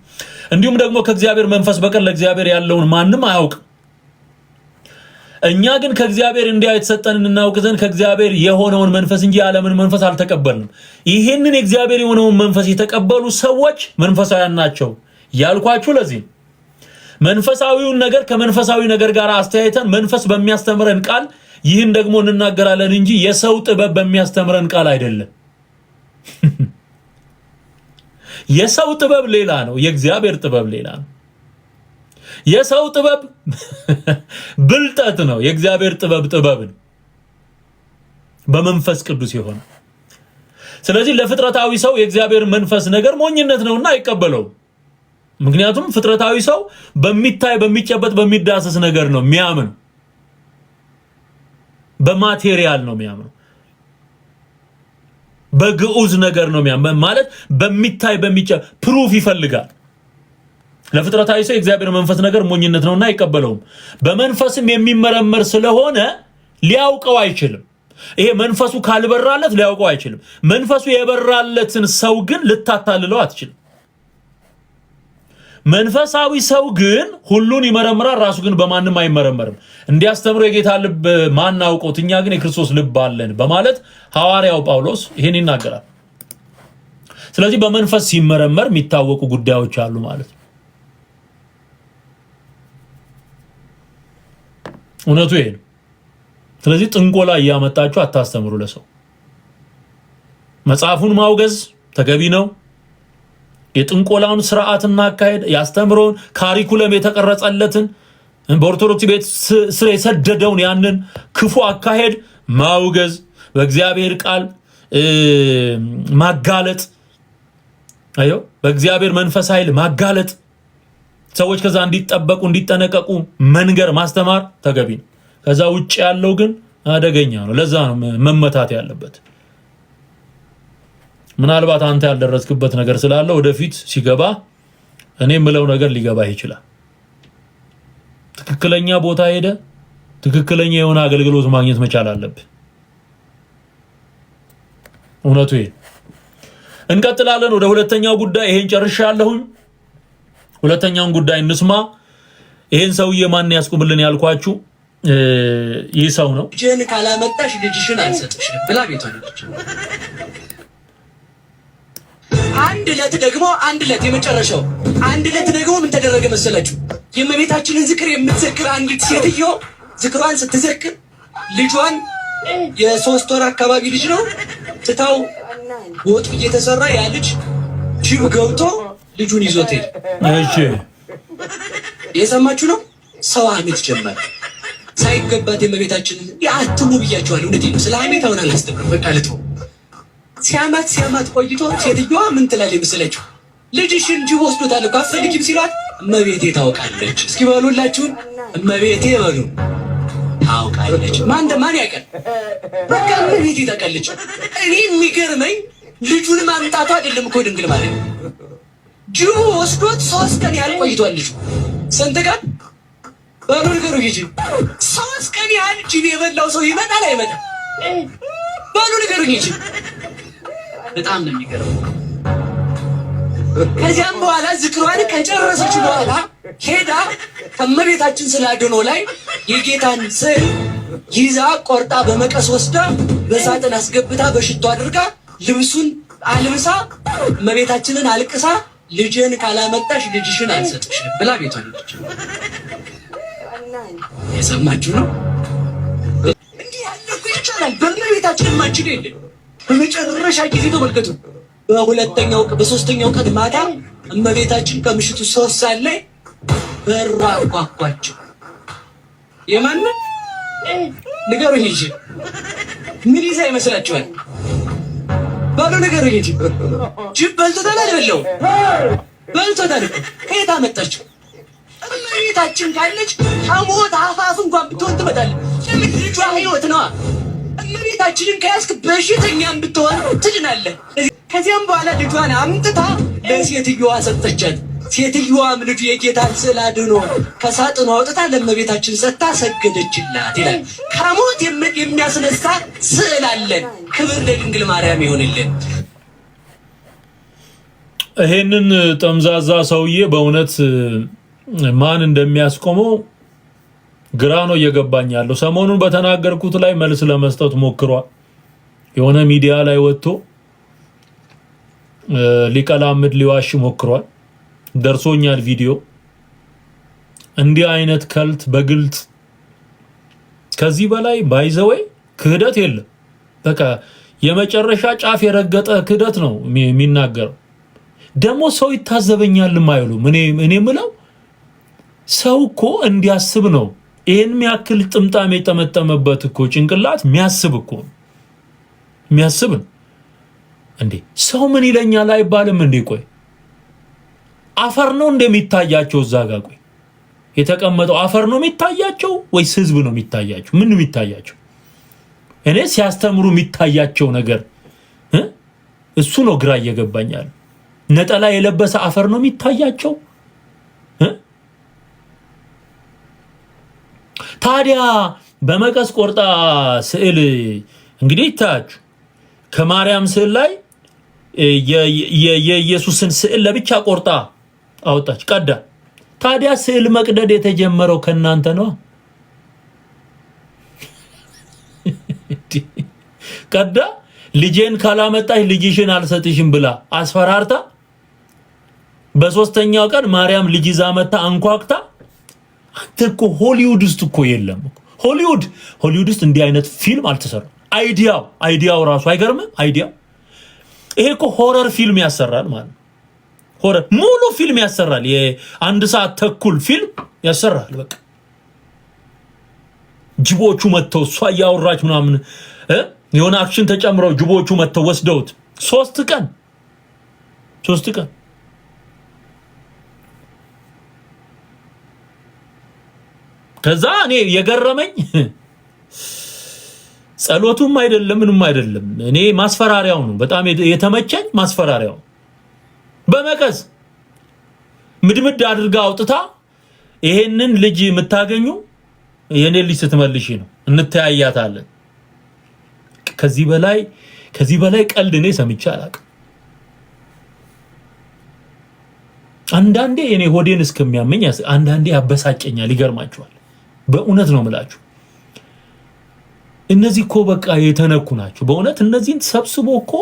እንዲሁም ደግሞ ከእግዚአብሔር መንፈስ በቀር ለእግዚአብሔር ያለውን ማንም አያውቅም። እኛ ግን ከእግዚአብሔር እንዲያ የተሰጠንን እናውቅ ዘንድ ከእግዚአብሔር የሆነውን መንፈስ እንጂ የዓለምን መንፈስ አልተቀበልንም። ይሄንን የእግዚአብሔር የሆነውን መንፈስ የተቀበሉ ሰዎች መንፈሳውያን ናቸው ያልኳችሁ ለዚህ ነው። መንፈሳዊውን ነገር ከመንፈሳዊ ነገር ጋር አስተያይተን መንፈስ በሚያስተምረን ቃል ይህን ደግሞ እንናገራለን እንጂ የሰው ጥበብ በሚያስተምረን ቃል አይደለም። የሰው ጥበብ ሌላ ነው፣ የእግዚአብሔር ጥበብ ሌላ ነው። የሰው ጥበብ ብልጠት ነው፣ የእግዚአብሔር ጥበብ ነው፣ በመንፈስ ቅዱስ የሆነ። ስለዚህ ለፍጥረታዊ ሰው የእግዚአብሔር መንፈስ ነገር ሞኝነት ነውና አይቀበለውም። ምክንያቱም ፍጥረታዊ ሰው በሚታይ በሚጨበጥ በሚዳሰስ ነገር ነው የሚያምን፣ በማቴሪያል ነው የሚያምን፣ በግዑዝ ነገር ነው የሚያምን። ማለት በሚታይ ፕሩፍ ይፈልጋል። ለፍጥረታዊ ሰው የእግዚአብሔር መንፈስ ነገር ሞኝነት ነውና አይቀበለውም። በመንፈስም የሚመረመር ስለሆነ ሊያውቀው አይችልም። ይሄ መንፈሱ ካልበራለት ሊያውቀው አይችልም። መንፈሱ የበራለትን ሰው ግን ልታታልለው አትችልም። መንፈሳዊ ሰው ግን ሁሉን ይመረምራል፣ ራሱ ግን በማንም አይመረመርም። እንዲያስተምሩ የጌታ ልብ ማን አውቆት፣ እኛ ግን የክርስቶስ ልብ አለን በማለት ሐዋርያው ጳውሎስ ይሄን ይናገራል። ስለዚህ በመንፈስ ሲመረመር የሚታወቁ ጉዳዮች አሉ ማለት ነው። እውነቱ ይሄ ነው። ስለዚህ ጥንቆላ እያመጣችሁ አታስተምሩ ለሰው። መጽሐፉን ማውገዝ ተገቢ ነው። የጥንቆላውን ስርዓትና አካሄድ ያስተምረውን ካሪኩለም የተቀረጸለትን በኦርቶዶክስ ቤት ስር የሰደደውን ያንን ክፉ አካሄድ ማውገዝ፣ በእግዚአብሔር ቃል ማጋለጥ፣ አዮ በእግዚአብሔር መንፈስ ኃይል ማጋለጥ፣ ሰዎች ከዛ እንዲጠበቁ እንዲጠነቀቁ መንገር ማስተማር ተገቢ ነው። ከዛ ውጭ ያለው ግን አደገኛ ነው። ለዛ ነው መመታት ያለበት። ምናልባት አንተ ያልደረስክበት ነገር ስላለ ወደፊት ሲገባ እኔ የምለው ነገር ሊገባህ ይችላል። ትክክለኛ ቦታ ሄደ ትክክለኛ የሆነ አገልግሎት ማግኘት መቻል አለብህ። እውነቱ ይሄ። እንቀጥላለን ወደ ሁለተኛው ጉዳይ። ይሄን ጨርሻለሁኝ። ሁለተኛውን ጉዳይ እንስማ። ይሄን ሰውዬ ማን ያስቁምልን ያልኳችሁ ይህ ሰው ነው። ልጅን ካላመጣሽ ልጅሽን አልሰጥሽም ብላ ቤቷ ልጅ አንድ ዕለት የመጨረሻው አንድ ዕለት ደግሞ ምን ተደረገ መሰላችሁ? የእመቤታችንን ዝክር የምትዘክር አንዲት ሴትዮ ዝክሯን ስትዘክር ልጇን የ3 ወር አካባቢ ልጅ ነው ትታው ወጡ እየተሰራ ያ ልጅ ጅብ ገብቶ ልጁን ይዞት ሄደ። እሺ የሰማችሁ ነው። ሰው አመት ጀመረ ሳይገባት የእመቤታችንን ያትሙ ብያችኋለሁ። እንዴት ነው ስለ አመት አሁን አላስተምርም። በቃ ልተው። ሲያማት ቆይቶ ሴትዮዋ ምን ትላለች መሰላችሁ? ልጅሽን ጅብ ወስዶታል እኮ አትፈልጊም ሲሏት እመቤቴ ታውቃለች። እስኪ በሉላችሁ እመቤቴ በሉ ታውቃለች። ማን ያውቃል? በቃ እመቤቴ ታውቃለች። እኔ የሚገርመኝ ልጁን ማምጣቱ አይደለም እኮ ድንግል ማለት ነው። ጅቡ ወስዶት 3 ቀን ያህል ቆይቷል። ልጁ ስንት ቀን በሉ ንገሩ። ይጂ 3 ቀን ያህል ጅብ የበላው ሰው ይመጣል አይመጣም? በሉ ንገሩ። ይጂ በጣም ነው የሚገርመው። ከዚያም በኋላ ዝክሯን ከጨረሰች በኋላ ሄዳ ከእመቤታችን ስላድኖ ላይ የጌታን ስዕል ይዛ ቆርጣ በመቀስ ወስዳ በሳጥን አስገብታ በሽቶ አድርጋ ልብሱን አልብሳ እመቤታችንን አልቅሳ ልጅን ካላመጣሽ ልጅሽን አልሰጥሽም ብላ ቤቷ ልጅ የሰማችሁ ነው። እንዲህ ያለ እኮ ይቻላል። በእመቤታችን ማችል የለ። በመጨረሻ ጊዜ ተመልከቱ። በሶስተኛው ቀን ማታ እመቤታችን ከምሽቱ 3 ሰዓት ላይ በራ ቋቋቸው። የማን ንገሩኝ እንጂ ምን ይዛ ይመስላችኋል? ባሉ ንገሩኝ እንጂ ጅብ በልቶታል አይደለም? በልቶታል። ከየት አመጣችው? እመቤታችን ካለች ከሞት አፋፍ እንኳን ብትሆን ትመጣለች። ለምን ልጇ ህይወት ነዋ። እመቤታችንን ከያዝክ በሽተኛም ብትሆን ትድናለህ። ከዚያም በኋላ ልጇን አምጥታ ለሴትዮዋ ሰጠቻት። ሴትዮዋም ልጁ የጌታን ስዕል አድኖ ከሳጥኑ አውጥታ ለእመቤታችን ሰጥታ ሰገደችላት ይላል። ከሞት የሚያስነሳ ስዕል አለን። ክብር ለድንግል ማርያም ይሁንልን። ይሄንን ጠምዛዛ ሰውዬ በእውነት ማን እንደሚያስቆመው ግራ ነው እየገባኝ ያለው። ሰሞኑን በተናገርኩት ላይ መልስ ለመስጠት ሞክሯል። የሆነ ሚዲያ ላይ ወጥቶ ሊቀላምድ ሊዋሽ ሞክሯል። ደርሶኛል ቪዲዮ። እንዲህ አይነት ከልት በግልጽ ከዚህ በላይ ባይዘወይ ክህደት የለም። በቃ የመጨረሻ ጫፍ የረገጠ ክህደት ነው የሚናገረው። ደግሞ ሰው ይታዘበኛልም አይሉም። እኔ ምለው ሰው እኮ እንዲያስብ ነው። ይሄን የሚያክል ጥምጣም የጠመጠመበት እኮ ጭንቅላት የሚያስብ እኮ የሚያስብ ነው እንዴ። ሰው ምን ይለኛል አይባልም እንዴ? ቆይ አፈር ነው እንደሚታያቸው እዛ ጋር ቆይ የተቀመጠው አፈር ነው የሚታያቸው ወይስ ህዝብ ነው የሚታያቸው? ምን ነው የሚታያቸው? እኔ ሲያስተምሩ የሚታያቸው ነገር እሱ ነው ግራ እየገባኛል። ነጠላ የለበሰ አፈር ነው የሚታያቸው? ታዲያ በመቀስ ቆርጣ ስዕል እንግዲህ ይታያችሁ ከማርያም ስዕል ላይ የኢየሱስን ስዕል ለብቻ ቆርጣ አወጣች ቀዳ። ታዲያ ስዕል መቅደድ የተጀመረው ከናንተ ነው። ቀዳ ልጄን ካላመጣሽ ልጅሽን አልሰጥሽም ብላ አስፈራርታ በሶስተኛው ቀን ማርያም ልጅ ይዛ መጣ አንኳክታ። አንተ እኮ ሆሊውድ ውስጥ እኮ የለም እኮ ሆሊውድ ውስጥ እንዲህ አይነት ፊልም አልተሰራም። አይዲያው ራሱ አይገርምም? አይዲያው ይሄ እኮ ሆረር ፊልም ያሰራል ማለት ነው። ሆረር ሙሉ ፊልም ያሰራል። የአንድ ሰዓት ተኩል ፊልም ያሰራል። በቃ ጅቦቹ መተው እሷ ያወራች ምናምን የሆነ አክሽን ተጨምረው ጅቦቹ መተው ወስደውት 3 ቀን ከዛ እኔ የገረመኝ ጸሎቱም አይደለም ምንም አይደለም። እኔ ማስፈራሪያው ነው በጣም የተመቸኝ ማስፈራሪያው። በመቀስ ምድምድ አድርጋ አውጥታ ይሄንን ልጅ የምታገኙ የኔ ልጅ ስትመልሺ ነው እንተያያታለን። ከዚህ በላይ ቀልድ እኔ ሰምቼ አላውቅም። አንዳንዴ እኔ ሆዴን እስከሚያመኝ አንዳንዴ ያበሳጨኛል። ይገርማችኋል። በእውነት ነው የምላችሁ። እነዚህ እኮ በቃ የተነኩ ናቸው። በእውነት እነዚህን ሰብስቦ እኮ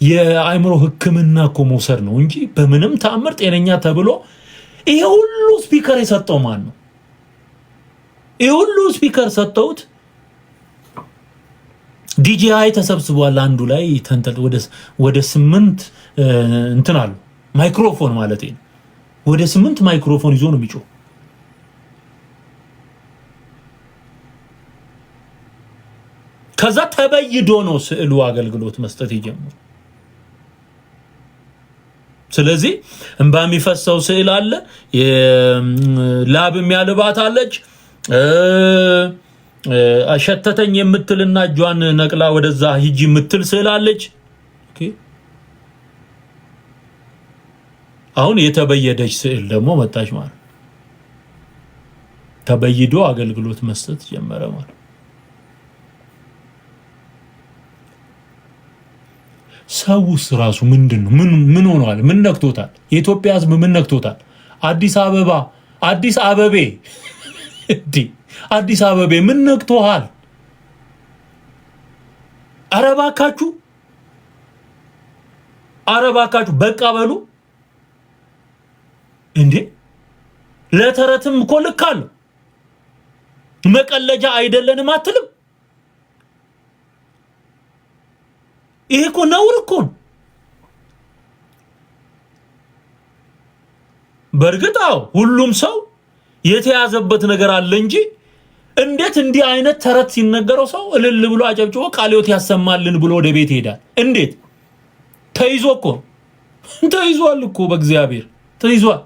የአእምሮ ሕክምና እኮ መውሰድ ነው እንጂ በምንም ተአምር ጤነኛ ተብሎ ይሄ ሁሉ ስፒከር የሰጠው ማን ነው? ይሄ ሁሉ ስፒከር ሰጠውት ዲጂአይ ተሰብስቧል። አንዱ ላይ ተንተል ወደ 8 እንትን አሉ ማይክሮፎን ማለት ነው። ወደ 8 ማይክሮፎን ይዞ ነው የሚጮህ። ከዛ ተበይዶ ነው ስዕሉ አገልግሎት መስጠት ይጀምሩ። ስለዚህ እንባ የሚፈሰው ስዕል አለ፣ ላብ የሚያልባት አለች፣ አሸተተኝ የምትልና እጇን ነቅላ ወደዛ ሂጂ የምትል ስዕል አለች። አሁን የተበየደች ስዕል ደግሞ መጣች ማለት ተበይዶ አገልግሎት መስጠት ጀመረ ማለት። ሰውስ ራሱ ምንድነው? ምን ሆኗል? ምን ነክቶታል? የኢትዮጵያ ሕዝብ ምን ነክቶታል? አዲስ አበቤ ምን ነክቶሃል? አረባካችሁ በቃ በሉ እንዴ! ለተረትም እኮ ልክ አለው። መቀለጃ አይደለንም አትልም? ይሄ እኮ ነውር እኮ ነው። በእርግጥ ሁሉም ሰው የተያዘበት ነገር አለ እንጂ እንዴት እንዲህ አይነት ተረት ሲነገረው ሰው እልል ብሎ አጨብጭቦ ቃልዮት ያሰማልን ብሎ ወደ ቤት ይሄዳል? እንዴት? ተይዞ እኮ ተይዟል እኮ በእግዚአብሔር ተይዟል።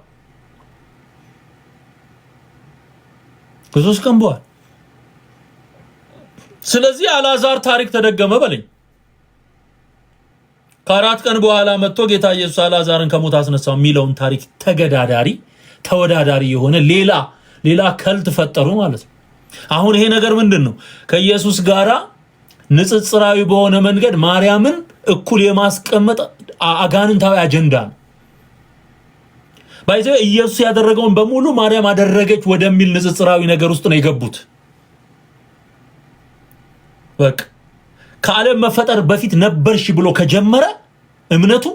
ከሶስት ቀን በኋላ ስለዚህ አልዓዛር ታሪክ ተደገመ በለኝ። ከ4 ቀን በኋላ መጥቶ ጌታ ኢየሱስ አልዓዛርን ከሞት አስነሳው የሚለውን ታሪክ ተወዳዳሪ የሆነ ሌላ ከልት ፈጠሩ ማለት ነው። አሁን ይሄ ነገር ምንድነው? ከኢየሱስ ጋራ ንጽጽራዊ በሆነ መንገድ ማርያምን እኩል የማስቀመጥ አጋንንታዊ አጀንዳ ነው። ባይዘው ኢየሱስ ያደረገውን በሙሉ ማርያም አደረገች ወደሚል ንጽጽራዊ ነገር ውስጥ ነው የገቡት። በቃ ከዓለም መፈጠር በፊት ነበርሽ ብሎ ከጀመረ እምነቱ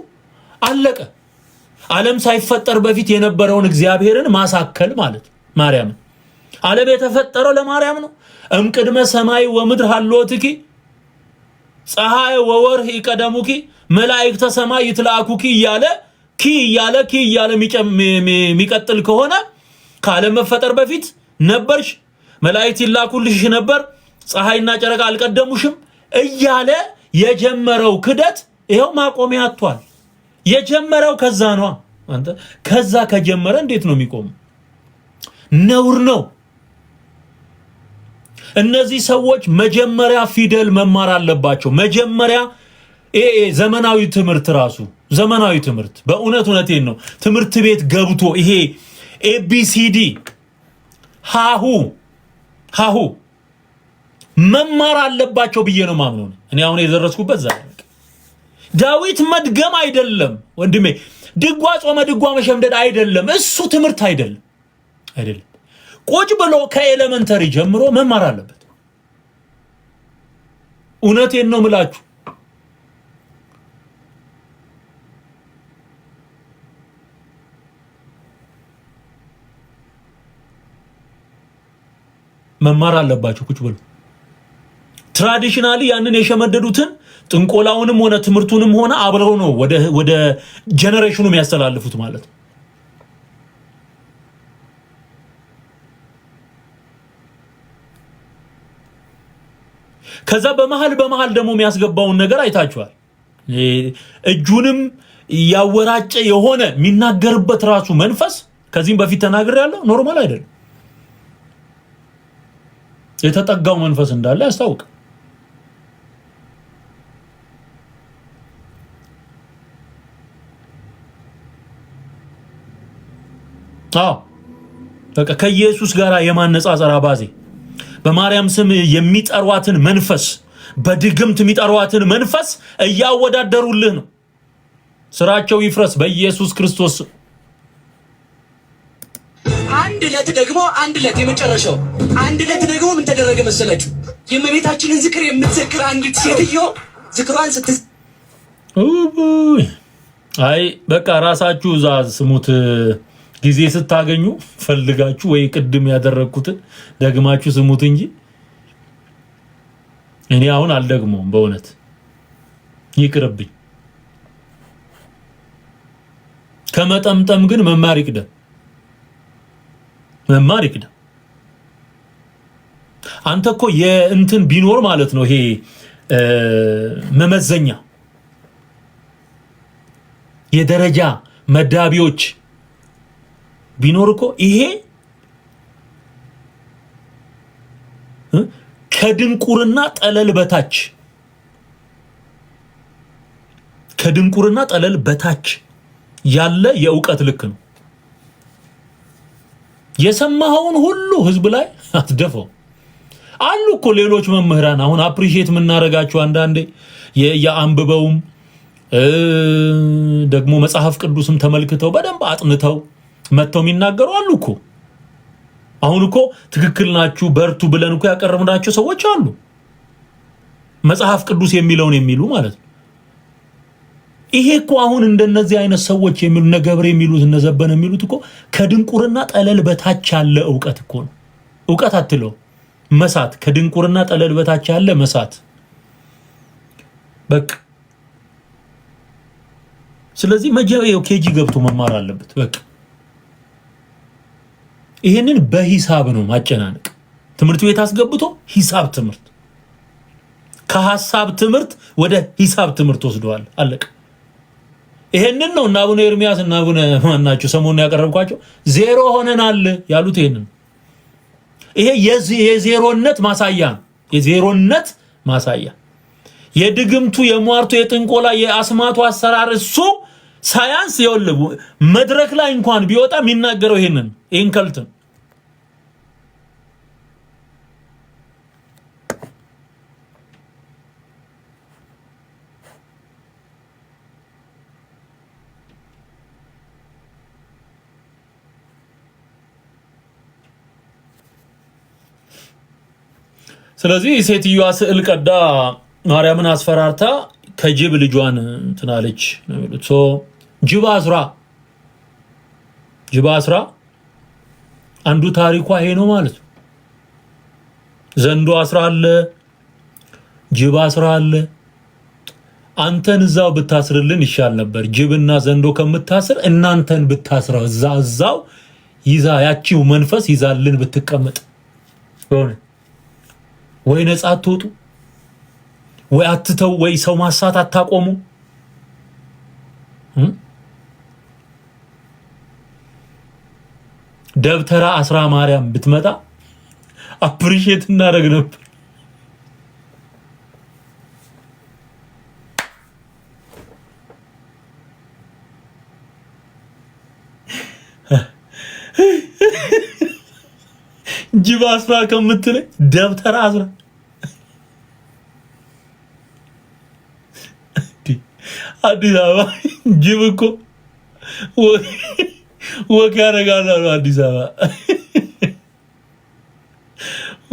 አለቀ። ዓለም ሳይፈጠር በፊት የነበረውን እግዚአብሔርን ማሳከል ማለት ማርያም። ዓለም የተፈጠረው ለማርያም ነው። እምቅድመ ሰማይ ወምድር ሀልወትኪ ፀሐይ ወወርህ ይቀደሙኪ መላእክተ ሰማይ ይትላኩኪ እያለ የሚቀጥል ከሆነ ከዓለም መፈጠር በፊት ነበርሽ፣ መላእክት ይላኩልሽ ነበር፣ ፀሐይና ጨረቃ አልቀደሙሽም እያለ የጀመረው ክደት ይሄው ማቆሚያ አጥቷል። የጀመረው ከዛ ነው። አንተ ከዛ ከጀመረ እንዴት ነው የሚቆመው? ነውር ነው። እነዚህ ሰዎች መጀመሪያ ፊደል መማር አለባቸው። መጀመሪያ ዘመናዊ ትምህርት በእውነቴን ነው። ትምህርት ቤት ገብቶ ይሄ ኤቢሲዲ ሃሁ መማር አለባቸው ብዬ ነው ማምነው። እኔ አሁን የደረስኩበት ዛሬ ዳዊት መድገም አይደለም ወንድሜ። ድጓ ጾመ ድጓ መሸምደድ አይደለም። እሱ ትምህርት አይደለም። ቁጭ ብሎ ከኤሌመንተሪ ጀምሮ መማር አለበት። እውነቴን ነው ምላችሁ። መማር አለባችሁ ቁጭ ብሎ ትራዲሽናሊ ያንን የሸመደዱትን ጥንቆላውንም ሆነ ትምህርቱንም ሆነ አብረው ነው ወደ ጄነሬሽኑ የሚያስተላልፉት ማለት ነው። ከዛ በመሃል ደግሞ የሚያስገባውን ነገር አይታችኋል። እጁንም ያወራጨ የሆነ የሚናገርበት ራሱ መንፈስ ከዚህም በፊት ተናግሬያለሁ። ኖርማል አይደለም። የተጠጋው መንፈስ እንዳለ ያስታውቃል። በቃ ከኢየሱስ ጋር የማነጻጸር አባዜ በማርያም ስም የሚጠሯትን መንፈስ በድግምት የሚጠሯትን መንፈስ እያወዳደሩልህ ነው። ስራቸው ይፍረስ በኢየሱስ ክርስቶስ። አንድ ዕለት የመጨረሻው አንድ ዕለት ደግሞ ምን ተደረገ መሰላችሁ? የእመቤታችንን ዝክር የምትዘክር አንዲት ሴትዮ ዝክሯን አይ በቃ ራሳችሁ እዛ ስሙት። ጊዜ ስታገኙ ፈልጋችሁ ወይ ቅድም ያደረኩትን ደግማችሁ ስሙት እንጂ እኔ አሁን አልደግሞም። በእውነት ይቅርብኝ። ከመጠምጠም ግን መማር ይቅደም። አንተ እኮ የእንትን ቢኖር ማለት ነው ይሄ መመዘኛ የደረጃ መዳቢዎች ቢኖር እኮ ይሄ ከድንቁርና ጠለል በታች ያለ የእውቀት ልክ ነው። የሰማኸውን ሁሉ ህዝብ ላይ አትደፈው። አሉ እኮ ሌሎች መምህራን አሁን አፕሪሺየት የምናረጋቸው አንዳንዴ የአንብበውም ደግሞ መጽሐፍ ቅዱስም ተመልክተው በደንብ አጥንተው መተው የሚናገሩ አሉ እኮ። አሁን እኮ ትክክል ናችሁ በርቱ ብለን እኮ ያቀረብናቸው ሰዎች አሉ። መጽሐፍ ቅዱስ የሚለውን የሚሉ ማለት ነው። ይሄ እኮ አሁን እንደነዚህ አይነት ሰዎች የሚሉ ነገብር የሚሉት እነዘበነ የሚሉት እኮ ከድንቁርና ጠለል በታች ያለ ዕውቀት እኮ ነው። ዕውቀት አትለው መሳት፣ ከድንቁርና ጠለል በታች ያለ መሳት በቃ። ስለዚህ መጀመሪያው ኬጂ ገብቶ መማር አለበት በቃ። ይሄንን በሂሳብ ነው ማጨናነቅ። ትምህርት ቤት አስገብቶ ሂሳብ ትምህርት ከሐሳብ ትምህርት ወደ ሂሳብ ትምህርት ወስደዋል። አለቀ። ይሄንን ነው እና አቡነ ኤርሚያስ እና አቡነ ማናቸው ሰሞኑን ያቀረብኳቸው ዜሮ ሆነናል ያሉት ይሄንን። ይሄ የዜሮነት ማሳያ ነው። የዜሮነት ማሳያ የድግምቱ የሟርቱ የጥንቆላ የአስማቱ አሰራር እሱ ሳያንስ ይወልቡ መድረክ ላይ እንኳን ቢወጣ የሚናገረው ይሄንን ከልት ነው። ስለዚህ ሴትዮዋ ስዕል ቀዳ ማርያምን አስፈራርታ ከጅብ ልጇን ትናለች ነው የሚሉት። ጅብ አስራ አንዱ ታሪኳ ይሄ ነው ማለት ነው። ዘንዶ አስራ አለ፣ ጅብ አስራ አለ። አንተን እዛው ብታስርልን ይሻል ነበር። ጅብና ዘንዶ ከምታስር እናንተን ብታስረው እዛው ይዛ ያቺው መንፈስ ይዛልን ብትቀመጥ ሆነ። ወይ ነፃ አትወጡ፣ ወይ አትተው፣ ወይ ሰው ማሳት አታቆሙ። ደብተራ አስራ ማርያም ብትመጣ አፕሪሺየት እናደርግ ነበር። ጅብ አስራ ከምትለኝ ደብተራ አስራ አዲስ አበባ ጅብ እኮ ወክ ያደርጋሉ አዲስ አበባ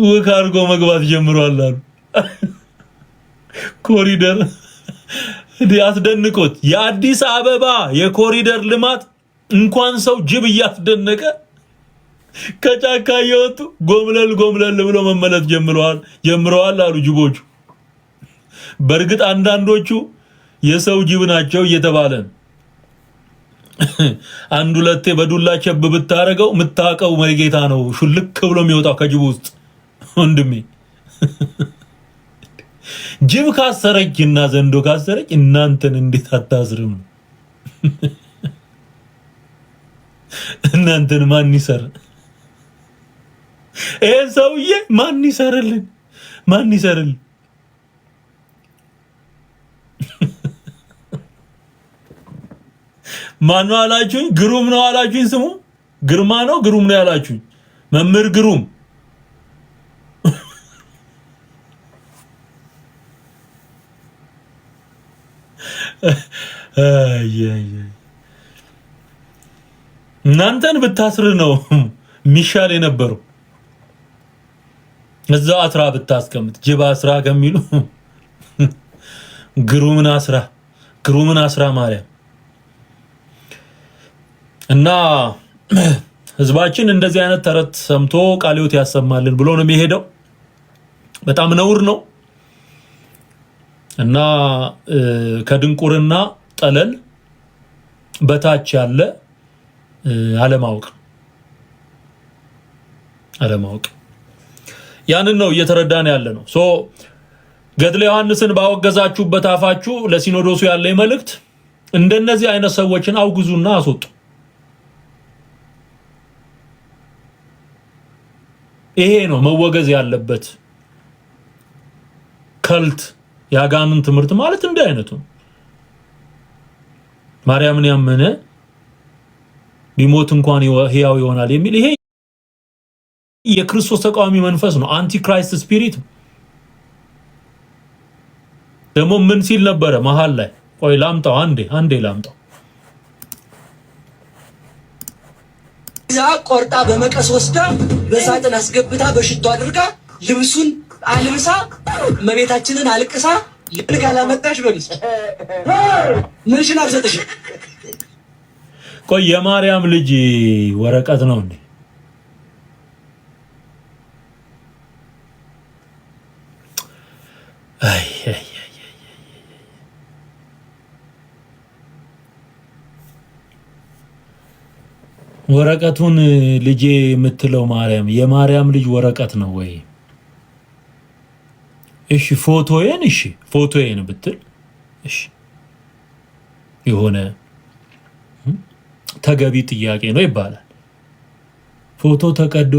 ወክ አድርጎ መግባት ጀምሯል አሉ። ኮሪደር አስደንቆት የአዲስ አበባ የኮሪደር ልማት እንኳን ሰው ጅብ እያስደነቀ ከጫካ እየወጡ ጎምለል ብሎ መመለስ ጀምረዋል አሉ ጅቦቹ። በእርግጥ አንዳንዶቹ የሰው ጅብ ናቸው እየተባለ አንድ ሁለቴ በዱላ ቸብ ብታረገው ምታቀው መርጌታ ነው ሹልክ ብሎ የሚወጣው ከጅብ ውስጥ። ወንድሜ ጅብ ካሰረችና ዘንዶ ካሰረች እናንተን እንዴት አታዝርም? እናንተን ማን ይሰር? ሰውዬ ማን ይሰርልን? ማን ይሰርልን? ማን ነው አላችሁኝ? ግሩም ነው አላችሁኝ። ስሙ ግርማ ነው ግሩም ነው ያላችሁኝ። መምህር ግሩም እናንተን ብታስር ነው ሚሻል የነበረው። እዛው አስራ ብታስቀምጥ ጅባ አስራ ከሚሉ ግሩምን አስራ ማርያም እና ህዝባችን እንደዚህ አይነት ተረት ሰምቶ ቃልዮት ያሰማልን ብሎ ነው የሚሄደው። በጣም ነውር ነው እና ከድንቁርና ጠለል በታች ያለ አለማወቅ ያንን ነው እየተረዳን ያለ ነው። ሶ ገድለ ዮሐንስን ባወገዛችሁበት አፋችሁ ለሲኖዶሱ ያለ መልእክት እንደነዚህ አይነት ሰዎችን አውግዙና አስወጡ። ይሄ ነው መወገዝ ያለበት። ከልት ያጋንን ትምህርት ማለት እንደ አይነቱ ማርያምን ያመነ ቢሞት እንኳን ሕያው ይሆናል የሚል ይሄ የክርስቶስ ተቃዋሚ መንፈስ ነው። አንቲ ክራይስት ስፒሪት ደግሞ ምን ሲል ነበረ መሃል ላይ? ቆይ ላምጣው፣ አንዴ ላምጣው። ዛ ቆርጣ በመቀስ ወስዳ በሳጥን አስገብታ በሽቶ አድርጋ ልብሱን አልብሳ መቤታችንን አልቅሳ ልክ አላመጣሽ በልስ ምንሽን አብሰጥሽ። ቆይ የማርያም ልጅ ወረቀት ነው እንዴ? አይ ወረቀቱን ልጄ የምትለው ማርያም የማርያም ልጅ ወረቀት ነው ወይ? እሺ ፎቶዬን ብትል እሺ የሆነ ተገቢ ጥያቄ ነው ይባላል። ፎቶ ተቀዶ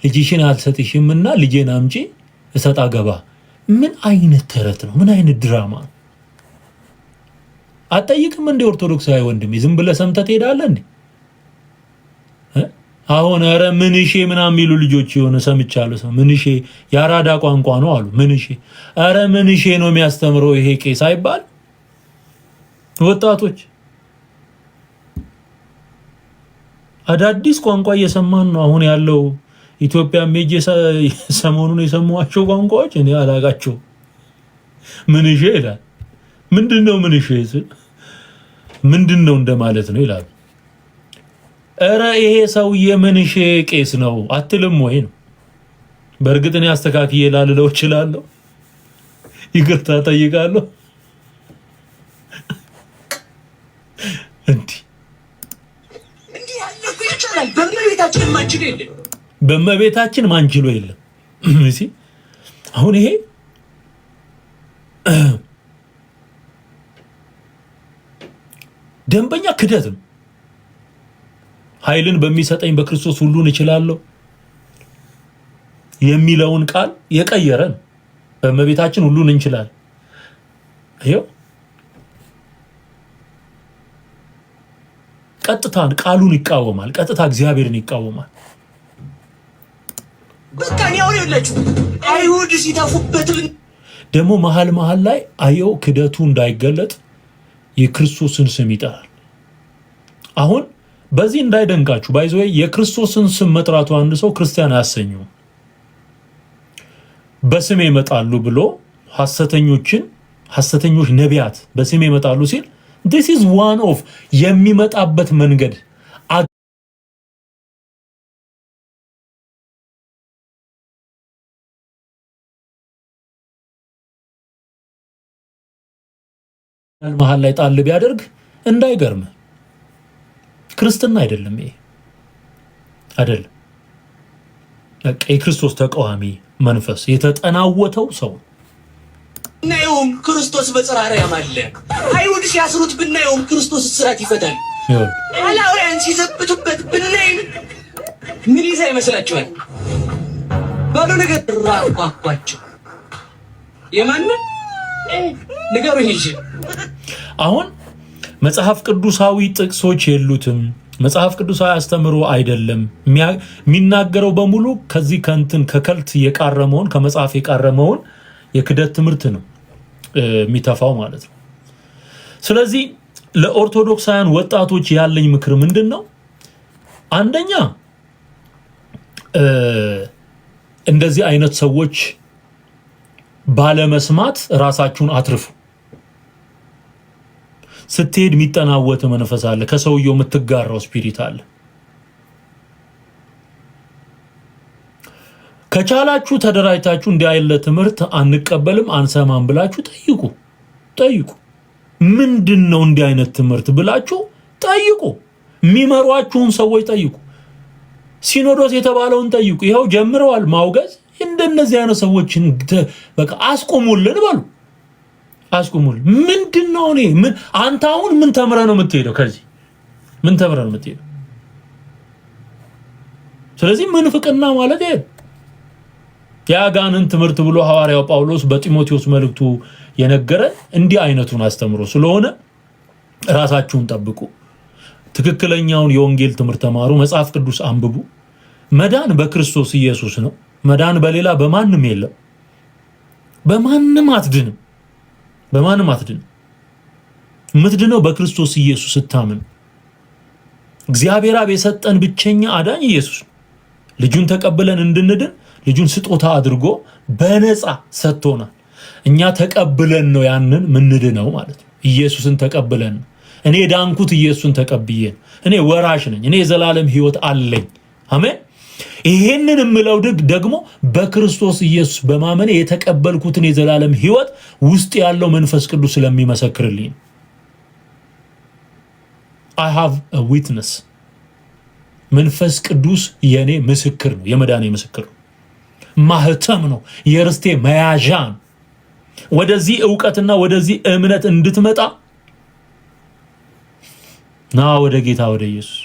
ልጅሽን አልሰጥሽምና ልጄን አምጪ እሰጣ ገባ። ምን አይነት ተረት ነው? ምን አይነት ድራማ ነው? አጠይቅም እንደ ኦርቶዶክሳዊ ወንድሜ ዝም ብለህ ሰምተህ ትሄዳለህ እንዴ? አሁን ኧረ ምንሼ ምናምን የሚሉ ልጆች የሆነ ሰምቻለሁ። ምንሼ የአራዳ ቋንቋ ነው አሉ። ምንሼ ኧረ ምንሼ ነው የሚያስተምረው ይሄ ቄስ አይባል። ወጣቶች አዳዲስ ቋንቋ እየሰማን ነው አሁን ያለው። ኢትዮጵያ ሜጄ ሰሞኑን የሰማኋቸው ቋንቋዎች እኔ አላቃቸው። ምንሼ ይላል። ምንድነው ምንሼ? ምንድነው እንደማለት ነው ይላል። ኧረ ይሄ ሰውዬ ምንሼ ቄስ ነው አትልም ወይ ነው? በእርግጥ እኔ አስተካክዬ ላልለው እችላለሁ። ይቅርታ ጠይቃለሁ። እንዲህ ያለ ይቻላል። በእመቤታችን ማንችሎ የለም። እሺ አሁን ይሄ ደንበኛ ክደት ነው። ኃይልን በሚሰጠኝ በክርስቶስ ሁሉን እችላለሁ የሚለውን ቃል የቀየረ ነው። በእመቤታችን ሁሉን እንችላለን። አይዮ ቀጥታን ቃሉን ይቃወማል። ቀጥታ እግዚአብሔርን ይቃወማል። በቃ ነው ያለችው። አይሁድ ሲታፉበት ደግሞ መሃል ላይ አየው ክደቱ እንዳይገለጥ የክርስቶስን ስም ይጠራል። አሁን በዚህ እንዳይደንቃችሁ ባይዘው የክርስቶስን ስም መጥራቱ አንድ ሰው ክርስቲያን አያሰኘው። በስሜ ይመጣሉ ብሎ ሐሰተኞች ነቢያት በስሜ ይመጣሉ ሲል this is one of የሚመጣበት መንገድ መሃል ላይ ጣል ቢያደርግ እንዳይገርም። ክርስትና አይደለም ይሄ አይደለም። የክርስቶስ ተቃዋሚ መንፈስ የተጠናወተው ሰው ብናየውም ክርስቶስ በጽርሐ አርያም አለ። አይሁድ ሲያስሩት ብናየውም ክርስቶስ እስራት ይፈታል። አላውያን ሲዘብቱበት ብናይም ምን ይዛ ይመስላችኋል? ባዶ ነገር ራቋቋቸው የማንን ንገሩኝ እንጂ። አሁን መጽሐፍ ቅዱሳዊ ጥቅሶች የሉትም። መጽሐፍ ቅዱሳዊ አስተምሮ አይደለም የሚናገረው በሙሉ ከዚህ ከንትን ከከልት የቃረመውን ከመጽሐፍ የቃረመውን የክደት ትምህርት ነው የሚተፋው ማለት ነው። ስለዚህ ለኦርቶዶክሳውያን ወጣቶች ያለኝ ምክር ምንድነው? አንደኛ እንደዚህ አይነት ሰዎች ባለመስማት ራሳችሁን አትርፉ። ስትሄድ የሚጠናወት መንፈስ አለ፣ ከሰውየው የምትጋራው ስፒሪት አለ። ከቻላችሁ ተደራጅታችሁ እንዲህ አይነት ትምህርት አንቀበልም አንሰማም ብላችሁ ጠይቁ። ምንድነው እንዲህ አይነት ትምህርት ብላችሁ ጠይቁ። የሚመሯችሁን ሰዎች ጠይቁ። ሲኖዶስ የተባለውን ጠይቁ። ይኸው ጀምረዋል ማውገዝ። እንደነዚህ አይነት ሰዎችን በቃ አስቆሙልን በሉ። አስቆሙልን። ምንድነው ምን አንተ አሁን ምን ተምረህ ነው የምትሄደው? ከዚህ ምን ተምረህ ነው የምትሄደው? ስለዚህ ምንፍቅና ማለት ይሄ የአጋንን ትምህርት ብሎ ሐዋርያው ጳውሎስ በጢሞቴዎስ መልእክቱ የነገረ እንዲህ አይነቱን አስተምሮ ስለሆነ ራሳችሁን ጠብቁ። ትክክለኛውን የወንጌል ትምህርት ተማሩ። መጽሐፍ ቅዱስ አንብቡ። መዳን በክርስቶስ ኢየሱስ ነው። መዳን በሌላ በማንም የለም። በማንም አትድንም። የምትድነው በክርስቶስ ኢየሱስ ስታምን። እግዚአብሔር አብ የሰጠን ብቸኛ አዳኝ ኢየሱስ ነው። ልጁን ተቀብለን እንድንድን ልጁን ስጦታ አድርጎ በነፃ ሰጥቶናል። እኛ ተቀብለን ነው ያንን ምንድነው ማለት ነው። ኢየሱስን ተቀብለን ነው። እኔ ዳንኩት ኢየሱስን ተቀብዬ ነው። እኔ ወራሽ ነኝ። እኔ የዘላለም ሕይወት አለኝ። አሜን። ይሄንን የምለው ደግሞ በክርስቶስ ኢየሱስ በማመን የተቀበልኩትን የዘላለም ሕይወት ውስጥ ያለው መንፈስ ቅዱስ ስለሚመሰክርልኝ I have a witness። መንፈስ ቅዱስ የኔ ምስክር ነው። የመዳኔ ምስክር ነው። ማህተም ነው። የርስቴ መያዣ ነው። ወደዚህ ዕውቀትና ወደዚህ እምነት እንድትመጣ ና ወደ ጌታ ወደ ኢየሱስ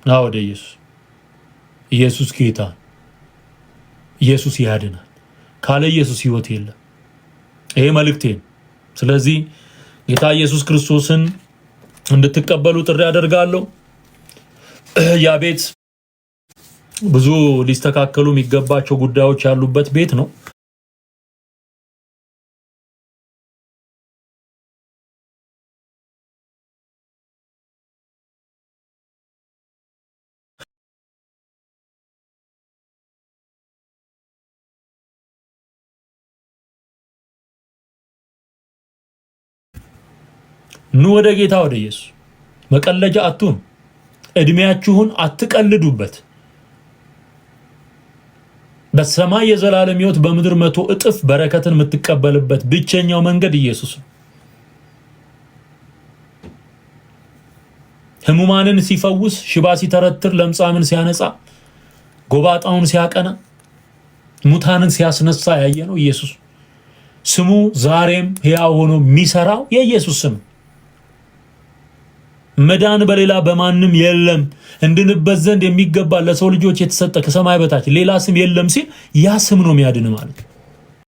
ና ወደ ኢየሱስ። ኢየሱስ ጌታ፣ ኢየሱስ ያድናል። ካለ ኢየሱስ ሕይወት የለም። ይሄ መልእክቴ ነው። ስለዚህ ጌታ ኢየሱስ ክርስቶስን እንድትቀበሉ ጥሪ አደርጋለሁ። ያ ቤት ብዙ ሊስተካከሉ የሚገባቸው ጉዳዮች ያሉበት ቤት ነው። ኑ ወደ ጌታ ወደ ኢየሱስ። መቀለጃ አትሁኑ። እድሜያችሁን አትቀልዱበት። በሰማይ የዘላለም ሕይወት በምድር 100 እጥፍ በረከትን የምትቀበልበት ብቸኛው መንገድ ኢየሱስ ነው። ህሙማንን ሲፈውስ፣ ሽባ ሲተረትር፣ ለምጻምን ሲያነጻ፣ ጎባጣውን ሲያቀና፣ ሙታንን ሲያስነሳ ያየ ነው ኢየሱስ። ስሙ ዛሬም ሕያው ሆኖ የሚሰራው የኢየሱስ ስም። መዳን በሌላ በማንም የለም፣ እንድንበት ዘንድ የሚገባ ለሰው ልጆች የተሰጠ ከሰማይ በታች ሌላ ስም የለም ሲል ያ ስም ነው የሚያድን ማለት።